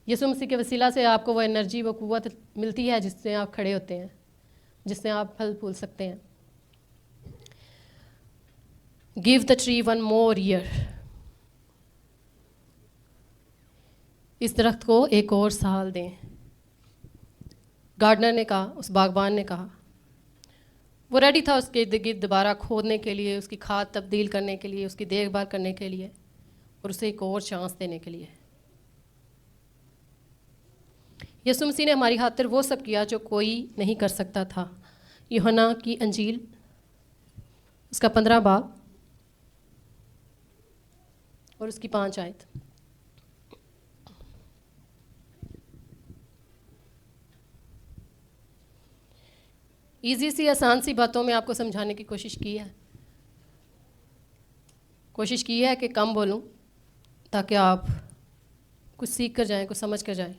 Speaker 1: यीशु मसीह के वसीला से आपको वो एनर्जी, वो कुव्वत मिलती है जिससे आप खड़े होते हैं, जिससे आप फल फूल सकते हैं। Give the tree one more year. इस दरख्त को एक और साल दें। गार्डनर ने कहा, उस बागबान ने कहा, वो रेडी था उसके इर्द गिर्द दोबारा खोदने के लिए, उसकी खाद तब्दील करने के लिए, उसकी देखभाल करने के लिए, और उसे एक और चांस देने के लिए। यीशु मसीह ने हमारी खातिर वो सब किया जो कोई नहीं कर सकता था। यूहन्ना की अंजील उसका 15 बाब और उसकी 5 आयत। ईजी सी, आसान सी बातों में आपको समझाने की कोशिश की है कि कम बोलूं ताकि आप कुछ सीख कर जाएं, कुछ समझ कर जाएं।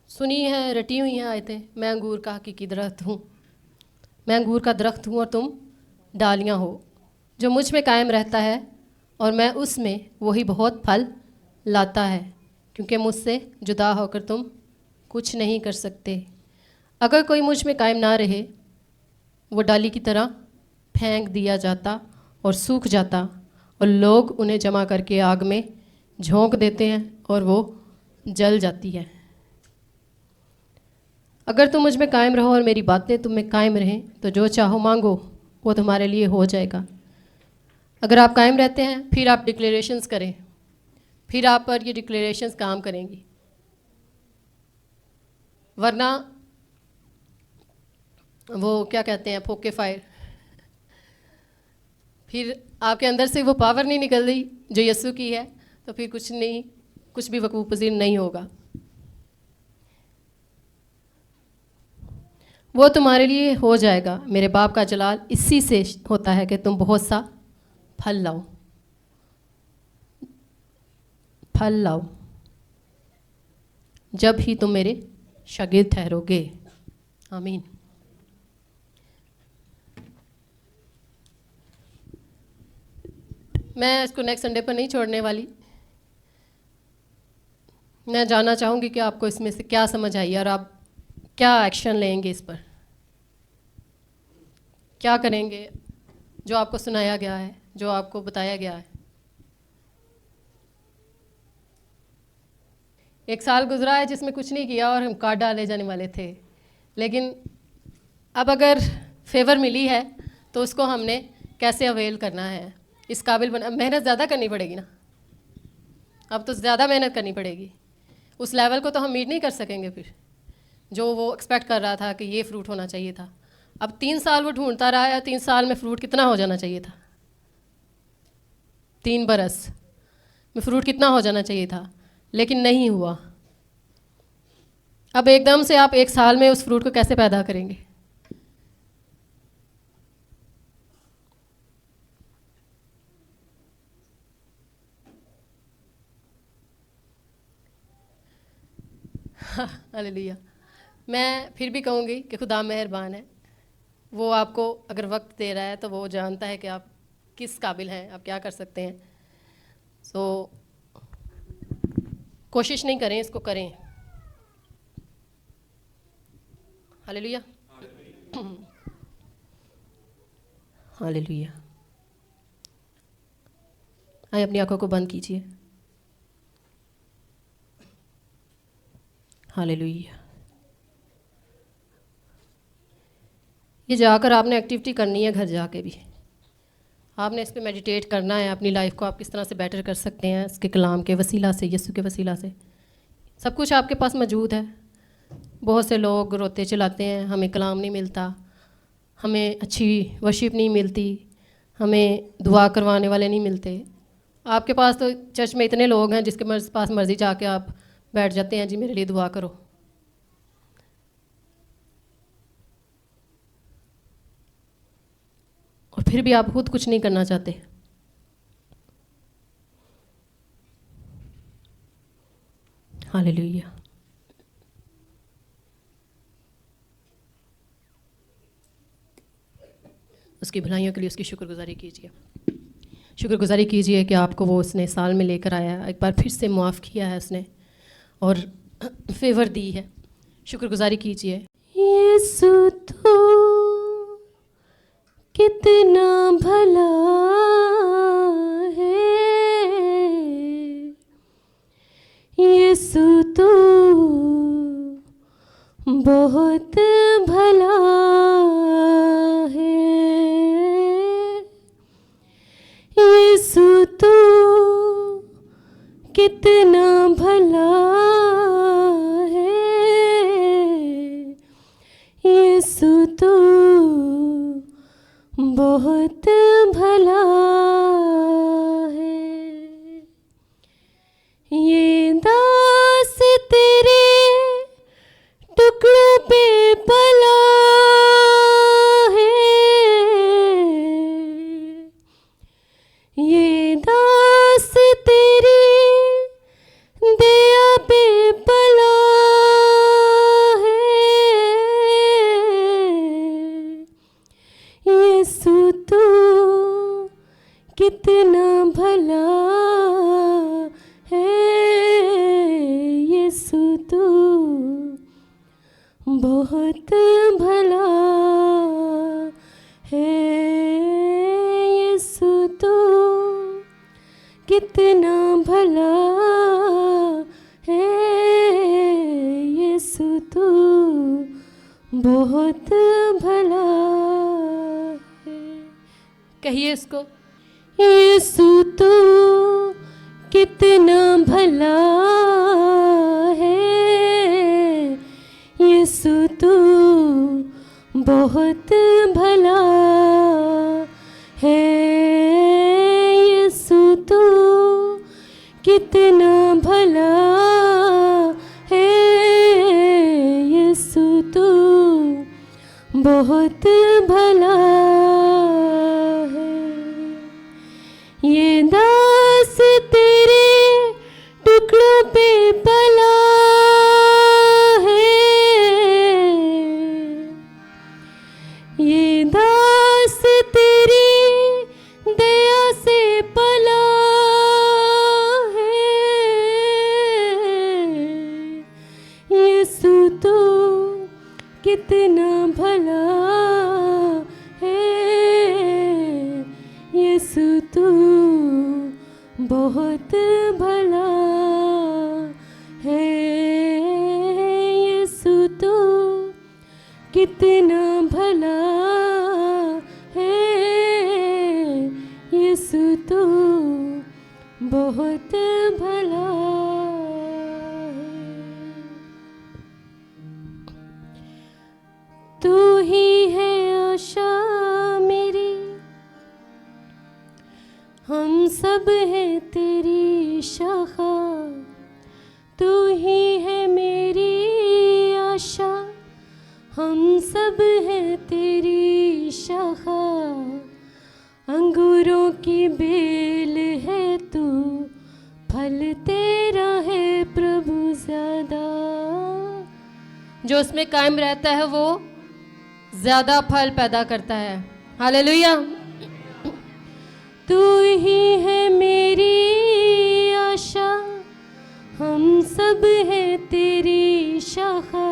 Speaker 1: सुनी है, रटी हुई हैं आयतें। मैं अंगूर का हकीकी दरख्त हूँ, मैं अंगूर का दरख्त हूँ और तुम डालियाँ हो। जो मुझ में कायम रहता है और मैं उसमें वही बहुत फल लाता है, क्योंकि मुझसे जुदा होकर तुम कुछ नहीं कर सकते। अगर कोई मुझ में कायम ना रहे, वो डाली की तरह फेंक दिया जाता और सूख जाता, और लोग उन्हें जमा करके आग में झोंक देते हैं और वो जल जाती है। अगर तुम मुझ में कायम रहो और मेरी बातें तुम में कायम रहें, तो जो चाहो मांगो वो तुम्हारे लिए हो जाएगा। अगर आप कायम रहते हैं, फिर आप डिक्लेरेशंस करें, फिर आप पर ये डिक्लेरेशंस काम करेंगी। वरना वो क्या कहते हैं, फोके फायर, फिर आपके अंदर से वो पावर नहीं निकल रही जो यीशु की है, तो फिर कुछ भी वकूफ़ पज़ीर नहीं होगा। वो तुम्हारे लिए हो जाएगा। मेरे बाप का जलाल इसी से होता है कि तुम बहुत सा फल लाओ, फल लाओ, जब ही तुम मेरे शागिर्द ठहरोगे। आमीन। मैं इसको नेक्स्ट संडे पर नहीं छोड़ने वाली। मैं जानना चाहूँगी कि आपको इसमें से क्या समझ आई और आप क्या एक्शन लेंगे, इस पर क्या करेंगे जो आपको सुनाया गया है, जो आपको बताया गया है। एक साल गुजरा है जिसमें कुछ नहीं किया और हम काट डाले जाने वाले थे, लेकिन अब अगर फेवर मिली है तो उसको हमने कैसे अवेल करना है, इस काबिल बना। मेहनत ज़्यादा करनी पड़ेगी ना, अब तो ज़्यादा मेहनत करनी पड़ेगी। उस लेवल को तो हम मीट नहीं कर सकेंगे फिर, जो वो एक्सपेक्ट कर रहा था कि ये फ्रूट होना चाहिए था। अब 3 साल वो ढूंढता रहा है, 3 साल में फ्रूट कितना हो जाना चाहिए था, 3 बरस में फ्रूट कितना हो जाना चाहिए था, लेकिन नहीं हुआ। अब एकदम से आप 1 साल में उस फ्रूट को कैसे पैदा करेंगे? हालेलुया। मैं फिर भी कहूँगी कि खुदा मेहरबान है। वो आपको अगर वक्त दे रहा है तो वो जानता है कि आप किस काबिल हैं, आप क्या कर सकते हैं। सो कोशिश नहीं करें, इसको करें। Hallelujah, hallelujah. आइए अपनी आंखों को बंद कीजिए। हालेलुया। ये जाकर आपने एक्टिविटी करनी है, घर जाके भी आपने इस पे मेडिटेट करना है। अपनी लाइफ को आप किस तरह से बेटर कर सकते हैं, इसके कलाम के वसीला से, यीशु के वसीला से। सब कुछ आपके पास मौजूद है। बहुत से लोग रोते चिल्लाते हैं, हमें कलाम नहीं मिलता, हमें अच्छी वर्शिप नहीं मिलती, हमें दुआ करवाने वाले नहीं मिलते। आपके पास तो चर्च में इतने लोग हैं जिसके पास मर्जी जाके आप बैठ जाते हैं, जी मेरे लिए दुआ करो। और फिर भी आप खुद कुछ नहीं करना चाहते। हालेलुया। उसकी भलाइयों के लिए उसकी शुक्रगुजारी कीजिए। शुक्रगुजारी कीजिए कि आपको वो उसने साल में लेकर आया, एक बार फिर से मुआफ़ किया है उसने और फेवर दी है। शुक्रगुजारी कीजिए। यीशु तो कितना भला है, यीशु तो बहुत भला है, यीशु तो कितना भला है, यीशु तो बहुत भला है। ये दास तेरे टुकड़ों पे पला है, ये दास तेरी दया यीशु तू बहुत भला है, यीशु तू कितना भला है, यीशु तू बहुत भला है। कहिए इसको, यीशु तू कितना भला है, यीशु तू बहुत भला है, यीशु तू कितना भला है, यीशु तू बहुत भला है। ये दास तेरे टुकड़ों पे पला है, ये दास तेरी दया से पला है, यीशु तू कितना भला है, यीशु तू बहुत भला है, यीशु तू कितना भला है, यीशु तू बहुत भला है। तू ही है आशा मेरी, हम सब हैं तेरी शाखा, तू ही है मेरी आशा, हम सब हैं तेरी शाखा, अंगूरों की बेल है तू, फल तेरा है प्रभु ज्यादा। जो उसमें कायम रहता है वो ज्यादा फल पैदा करता है। हालेलुया। तू ही है मेरी आशा, हम सब हैं तेरी शाखा,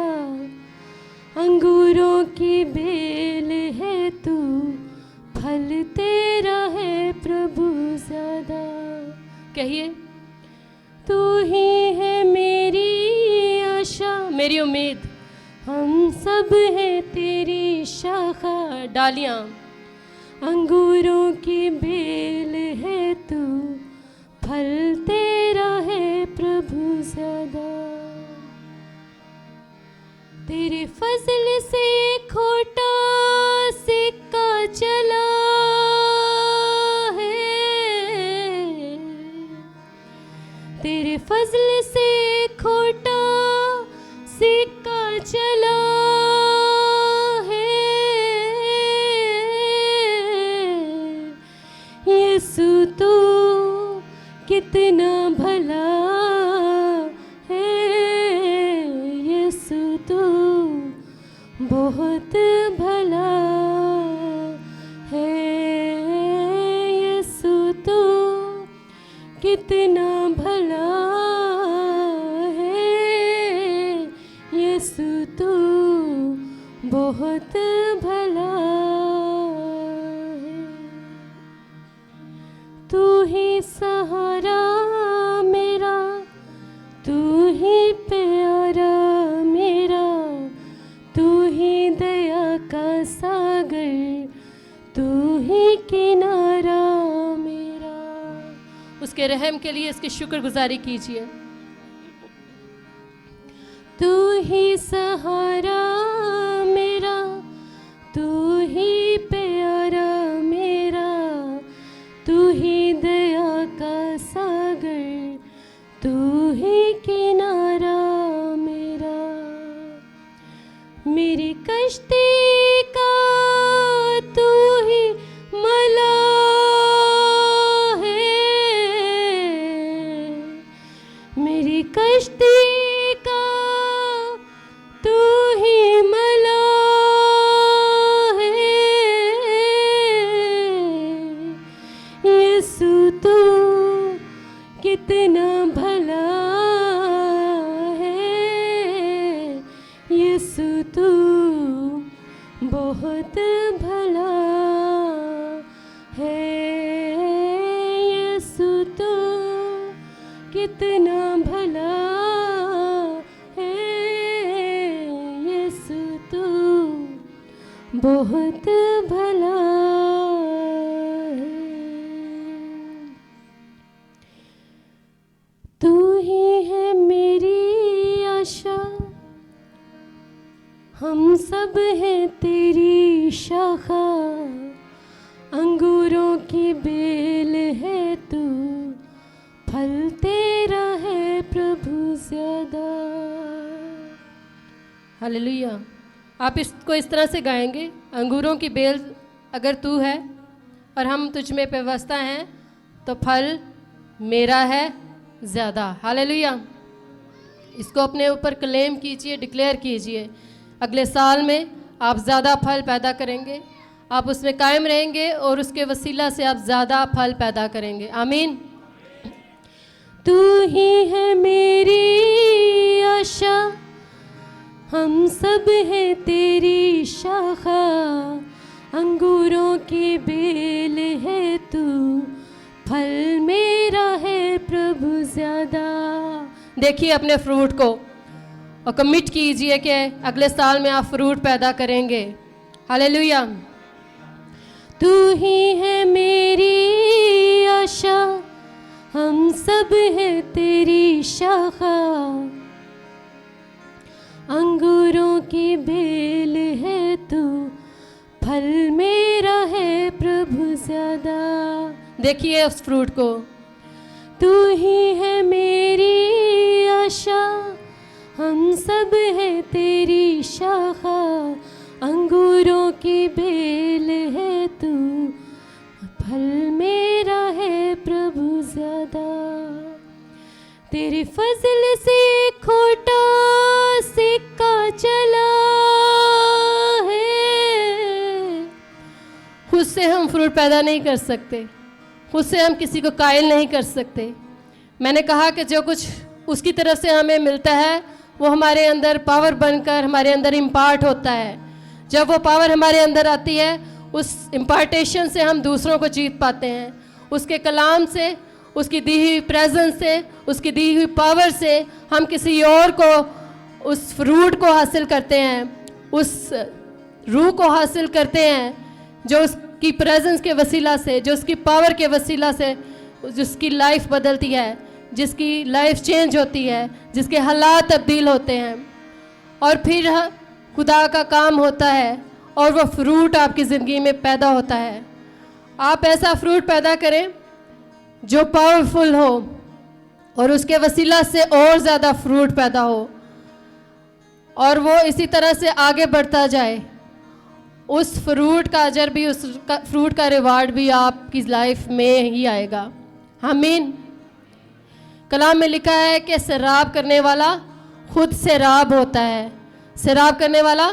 Speaker 1: अंगूरों की बेल है तू, फल तेरा है प्रभु ज्यादा। कहिए, तू ही है मेरी आशा, मेरी उम्मीद, हम सब हैं तेरी शाखा, डालियां, अंगूरों की बेल है तू, फल तेरा है प्रभु ज्यादा। तेरे फजल से खोटा सिक्का चला है, तेरे फजल से खोटा सिक्का चला है, यीशु तू कितना भला है, यीशु तू बहुत भला है, यीशु तू कितना भला है, यीशु तू बहुत भला है। तू ही सहारा मेरा, तू ही प्यारा मेरा, तू ही दया का सागर, तू ही किनारा मेरा। उसके रहम के लिए इसकी शुक्रगुजारी कीजिए। तू ही सहारा मेरा, तू ही प्यारा मेरा, तू ही दया का सागर, तू ही किनारा मेरा। मेरी कश्ती का तू ही मला है, मेरी कश्ती का तू ही मला है, यीशु तू कितना भला है, यीशु तू बहुत भला है, यीशु तू कितना भला है, यीशु तू बहुत भला है। तू ही है मेरी आशा, हम सब हैं तेरी शाखा, अंगूरों की बेल है तू, फल तेरा है प्रभु ज्यादा। हालेलुया। आप इसको इस तरह से गाएंगे, अंगूरों की बेल अगर तू है और हम तुझ में व्यवस्था हैं तो फल मेरा है ज़्यादा। हालेलुया। इसको अपने ऊपर क्लेम कीजिए, डिक्लेयर कीजिए। अगले साल में आप ज़्यादा फल पैदा करेंगे, आप उसमें कायम रहेंगे और उसके वसीला से आप ज़्यादा फल पैदा करेंगे। आमीन। तू ही है मेरी आशा, हम सब हैं तेरी शाखा, अंगूरों की बेल है तू, फल मेरा है प्रभु ज़्यादा। देखिए अपने फ्रूट को और कमिट कीजिए कि अगले साल में आप फ्रूट पैदा करेंगे। हालेलुया। तू ही है मेरी आशा, हम सब हैं तेरी शाखा, अंगूरों की बेल है तू, फल मेरा है प्रभु ज़्यादा। देखिए उस फ्रूट को। तू ही है मेरी आशा, हम सब हैं तेरी शाखा, अंगूरों की बेल है तू, फल मेरा है प्रभु ज़्यादा। तेरे फजल से खोटा सिक्का चला है, खुद से हम फ्रूट पैदा नहीं कर सकते, खुद से हम किसी को कायल नहीं कर सकते। मैंने कहा कि जो कुछ उसकी तरफ से हमें मिलता है वो हमारे अंदर पावर बनकर हमारे अंदर इम्पार्ट होता है। जब वो पावर हमारे अंदर आती है, उस इम्पार्टेशन से हम दूसरों को जीत पाते हैं। उसके कलाम से, उसकी दी हुई प्रेजेंस से, उसकी दी हुई पावर से हम किसी और को उस फ्रूट को हासिल करते हैं, उस रूह को हासिल करते हैं जो उसकी प्रेजेंस के वसीला से, जो उसकी पावर के वसीला से जिसकी लाइफ बदलती है, जिसकी लाइफ चेंज होती है, जिसके हालात तब्दील होते हैं और फिर खुदा का काम होता है और वो फ्रूट आपकी ज़िंदगी में पैदा होता है। आप ऐसा फ्रूट पैदा करें जो पावरफुल हो और उसके वसीला से और ज़्यादा फ्रूट पैदा हो और वो इसी तरह से आगे बढ़ता जाए। उस फ्रूट का अजर भी, उस फ्रूट का रिवार्ड भी आपकी लाइफ में ही आएगा। आमीन। कलाम में लिखा है कि शराब करने वाला खुद शराब होता है, शराब करने वाला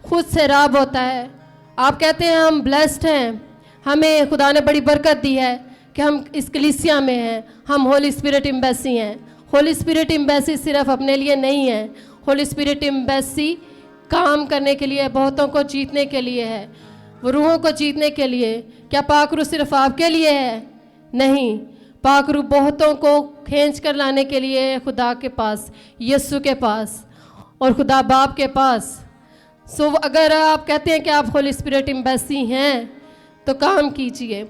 Speaker 1: खुद शराब होता है। आप कहते हैं हम ब्लेस्ड हैं, हमें खुदा ने बड़ी बरकत दी है कि हम इस कलीसिया में हैं, हम होली स्पिरिट एम्बेसी हैं। होली स्पिरिट एम्बेसी सिर्फ अपने लिए नहीं है, होली स्पिरिट एम्बेसी काम करने के लिए, बहुतों को जीतने के लिए है, वो रूहों को जीतने के लिए। क्या पाकरू सिर्फ आपके लिए है? नहीं, पाकरू बहुतों को खींच कर लाने के लिए है खुदा के पास, यीशु के पास और खुदा बाप के पास। सो अगर आप कहते हैं कि आप होली स्पिरिट एम्बेसी हैं तो काम कीजिए,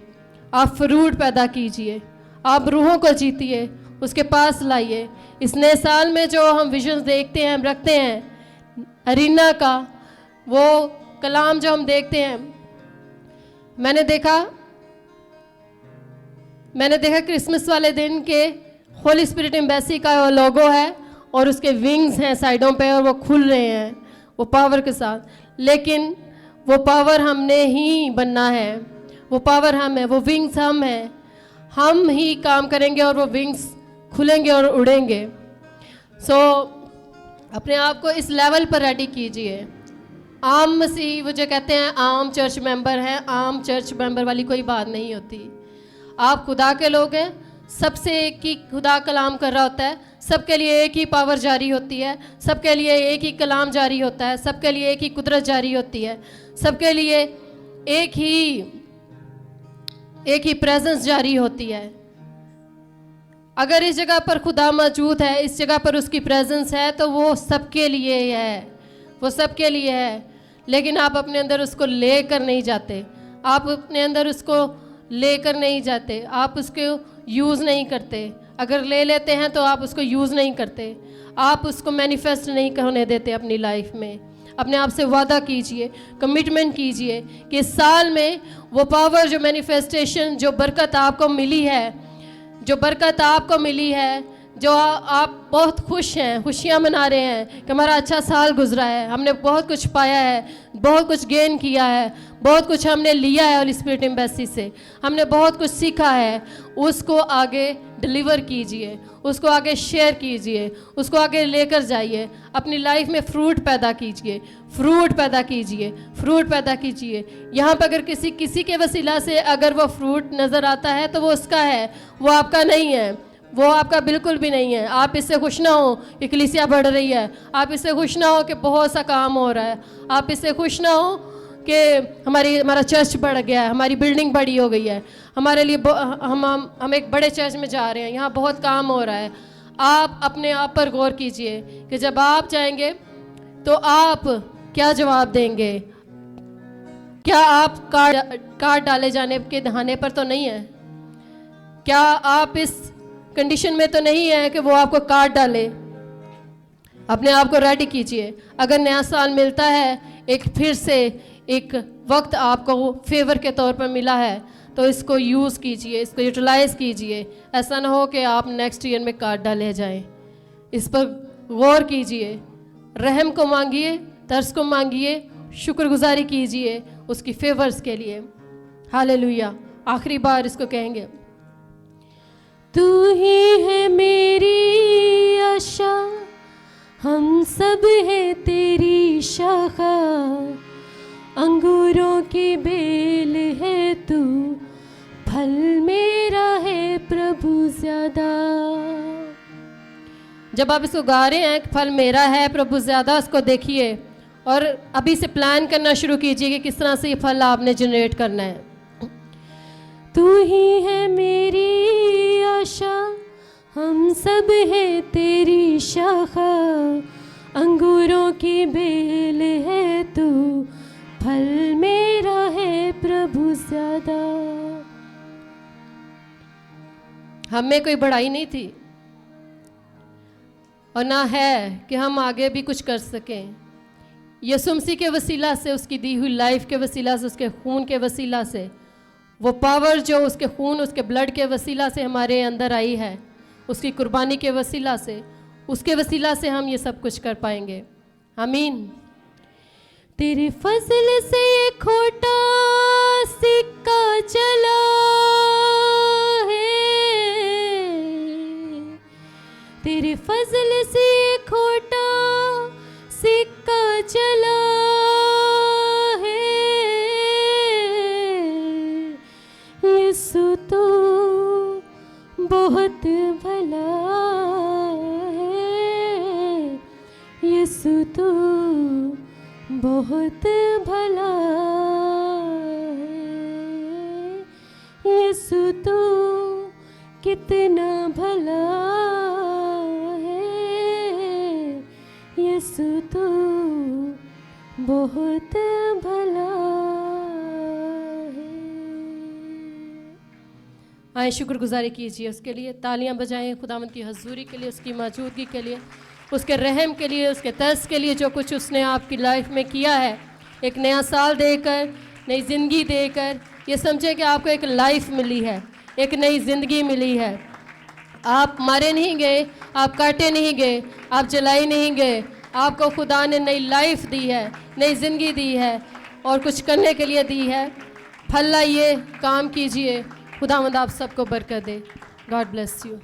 Speaker 1: आप फ्रूट पैदा कीजिए, आप रूहों को जीतिए, उसके पास लाइए। इस नए साल में जो हम विजन देखते हैं, हम रखते हैं अरीना का, वो कलाम जो हम देखते हैं, मैंने देखा क्रिसमस वाले दिन के होली स्पिरिट एम्बेसी का वो लोगो है और उसके विंग्स हैं साइडों पे और वो खुल रहे हैं वो पावर के साथ। लेकिन वो पावर हमने ही बनना है, वो पावर हम है, वो विंग्स हम हैं, हम ही काम करेंगे और वो विंग्स खुलेंगे और उड़ेंगे। सो अपने आप को इस लेवल पर रेडी कीजिए। आम मसीह, वो जो कहते हैं आम चर्च मेंबर हैं, आम चर्च मेंबर वाली कोई बात नहीं होती। आप खुदा के लोग हैं, सबसे एक ही खुदा कलाम कर रहा होता है, सबके लिए एक ही पावर जारी होती है, सबके लिए एक ही कलाम जारी होता है, सबके लिए एक ही कुदरत जारी होती है, सबके लिए एक ही प्रेजेंस जारी होती है। अगर इस जगह पर खुदा मौजूद है, इस जगह पर उसकी प्रेजेंस है, तो वो सबके लिए है, वो सबके लिए है। लेकिन आप अपने अंदर उसको लेकर नहीं जाते, आप अपने अंदर उसको लेकर नहीं जाते, आप उसको यूज़ नहीं करते। अगर ले लेते हैं तो आप उसको यूज़ नहीं करते, आप उसको मैनिफेस्ट नहीं होने देते अपनी लाइफ में। अपने आप से वादा कीजिए, कमिटमेंट कीजिए कि इस साल में वो पावर, जो मैनिफेस्टेशन, जो बरकत आपको मिली है, जो बरकत आपको मिली है, जो आप बहुत खुश हैं, खुशियाँ मना रहे हैं कि हमारा अच्छा साल गुजरा है, हमने बहुत कुछ पाया है, बहुत कुछ गेन किया है, बहुत कुछ हमने लिया है होली स्पिरिट एम्बेसी से, हमने बहुत कुछ सीखा है, उसको आगे डिलीवर कीजिए, उसको आगे शेयर कीजिए, उसको आगे लेकर जाइए, अपनी लाइफ में फ्रूट पैदा कीजिए, फ्रूट पैदा कीजिए, फ्रूट पैदा कीजिए। यहाँ पर अगर किसी के वसीला से अगर वो फ्रूट नज़र आता है तो वो उसका है, वो आपका नहीं है, वो आपका बिल्कुल भी नहीं है। आप इससे खुश ना हो कि कलीसिया बढ़ रही है, आप इससे खुश ना हो कि बहुत सा काम हो रहा है, आप इससे खुश ना हो कि हमारा चर्च बढ़ गया है, हमारी बिल्डिंग बड़ी हो गई है, हमारे लिए हम एक बड़े चर्च में जा रहे हैं, यहाँ बहुत काम हो रहा है। आप अपने आप पर गौर कीजिए कि जब आप जाएंगे तो आप क्या जवाब देंगे। क्या आप कार्ड डाले जाने के दहाने पर तो नहीं है? क्या आप इस कंडीशन में तो नहीं है कि वो आपको कार्ड डाले? अपने आप को रेडी कीजिए। अगर नया साल मिलता है, एक फिर से एक वक्त आपको फेवर के तौर पर मिला है, तो इसको यूज़ कीजिए, इसको यूटिलाइज़ कीजिए। ऐसा ना हो कि आप नेक्स्ट ईयर में कार्ड डाले जाएं। इस पर गौर कीजिए, रहम को मांगिए, तरस को मांगिए, शुक्रगुजारी कीजिए उसकी फेवर्स के लिए। हालेलुया। आखिरी बार इसको कहेंगे, तू ही है मेरी आशा, हम सब है तेरी शाखा, अंगूरों की बेल है तू, फल मेरा है प्रभु ज्यादा। जब आप इसको गा रहे हैं, फल मेरा है प्रभु ज्यादा, उसको देखिए और अभी से प्लान करना शुरू कीजिए कि किस तरह से ये फल आपने जनरेट करना है। तू ही है मेरी आशा, हम सब है तेरी शाखा, अंगूरों की बेल है तू, फल मेरा है प्रभु ज्यादा। हम में कोई बड़ाई नहीं थी और ना है कि हम आगे भी कुछ कर सकें। यीशु मसीह के वसीला से, उसकी दी हुई लाइफ के वसीला से, उसके खून के वसीला से, वो पावर जो उसके खून, उसके ब्लड के वसीला से हमारे अंदर आई है, उसकी कुर्बानी के वसीला से, उसके वसीला से हम ये सब कुछ कर पाएंगे। आमीन। तेरे फजल से ये खोटा सिक्का चला है, तेरे फजल से ये खोटा सिक्का चला है, यीशु तो बहुत भला है, यीशु तो बहुत भला है, यीशु तो कितना भला है, यीशु तो बहुत भला है। आए शुक्रगुजारी कीजिए उसके लिए, तालियां बजाएं खुदावंद की हजूरी के लिए, उसकी मौजूदगी के लिए, उसके रहम के लिए, उसके तरस के लिए, जो कुछ उसने आपकी लाइफ में किया है। एक नया साल देकर, नई ज़िंदगी देकर, ये समझे कि आपको एक लाइफ मिली है, एक नई ज़िंदगी मिली है। आप मारे नहीं गए, आप काटे नहीं गए, आप जलाए नहीं गए, आपको खुदा ने नई लाइफ दी है, नई ज़िंदगी दी है और कुछ करने के लिए दी है। फल लाइए, काम कीजिए। खुदावंद आप सबको बरकत दे। God bless you.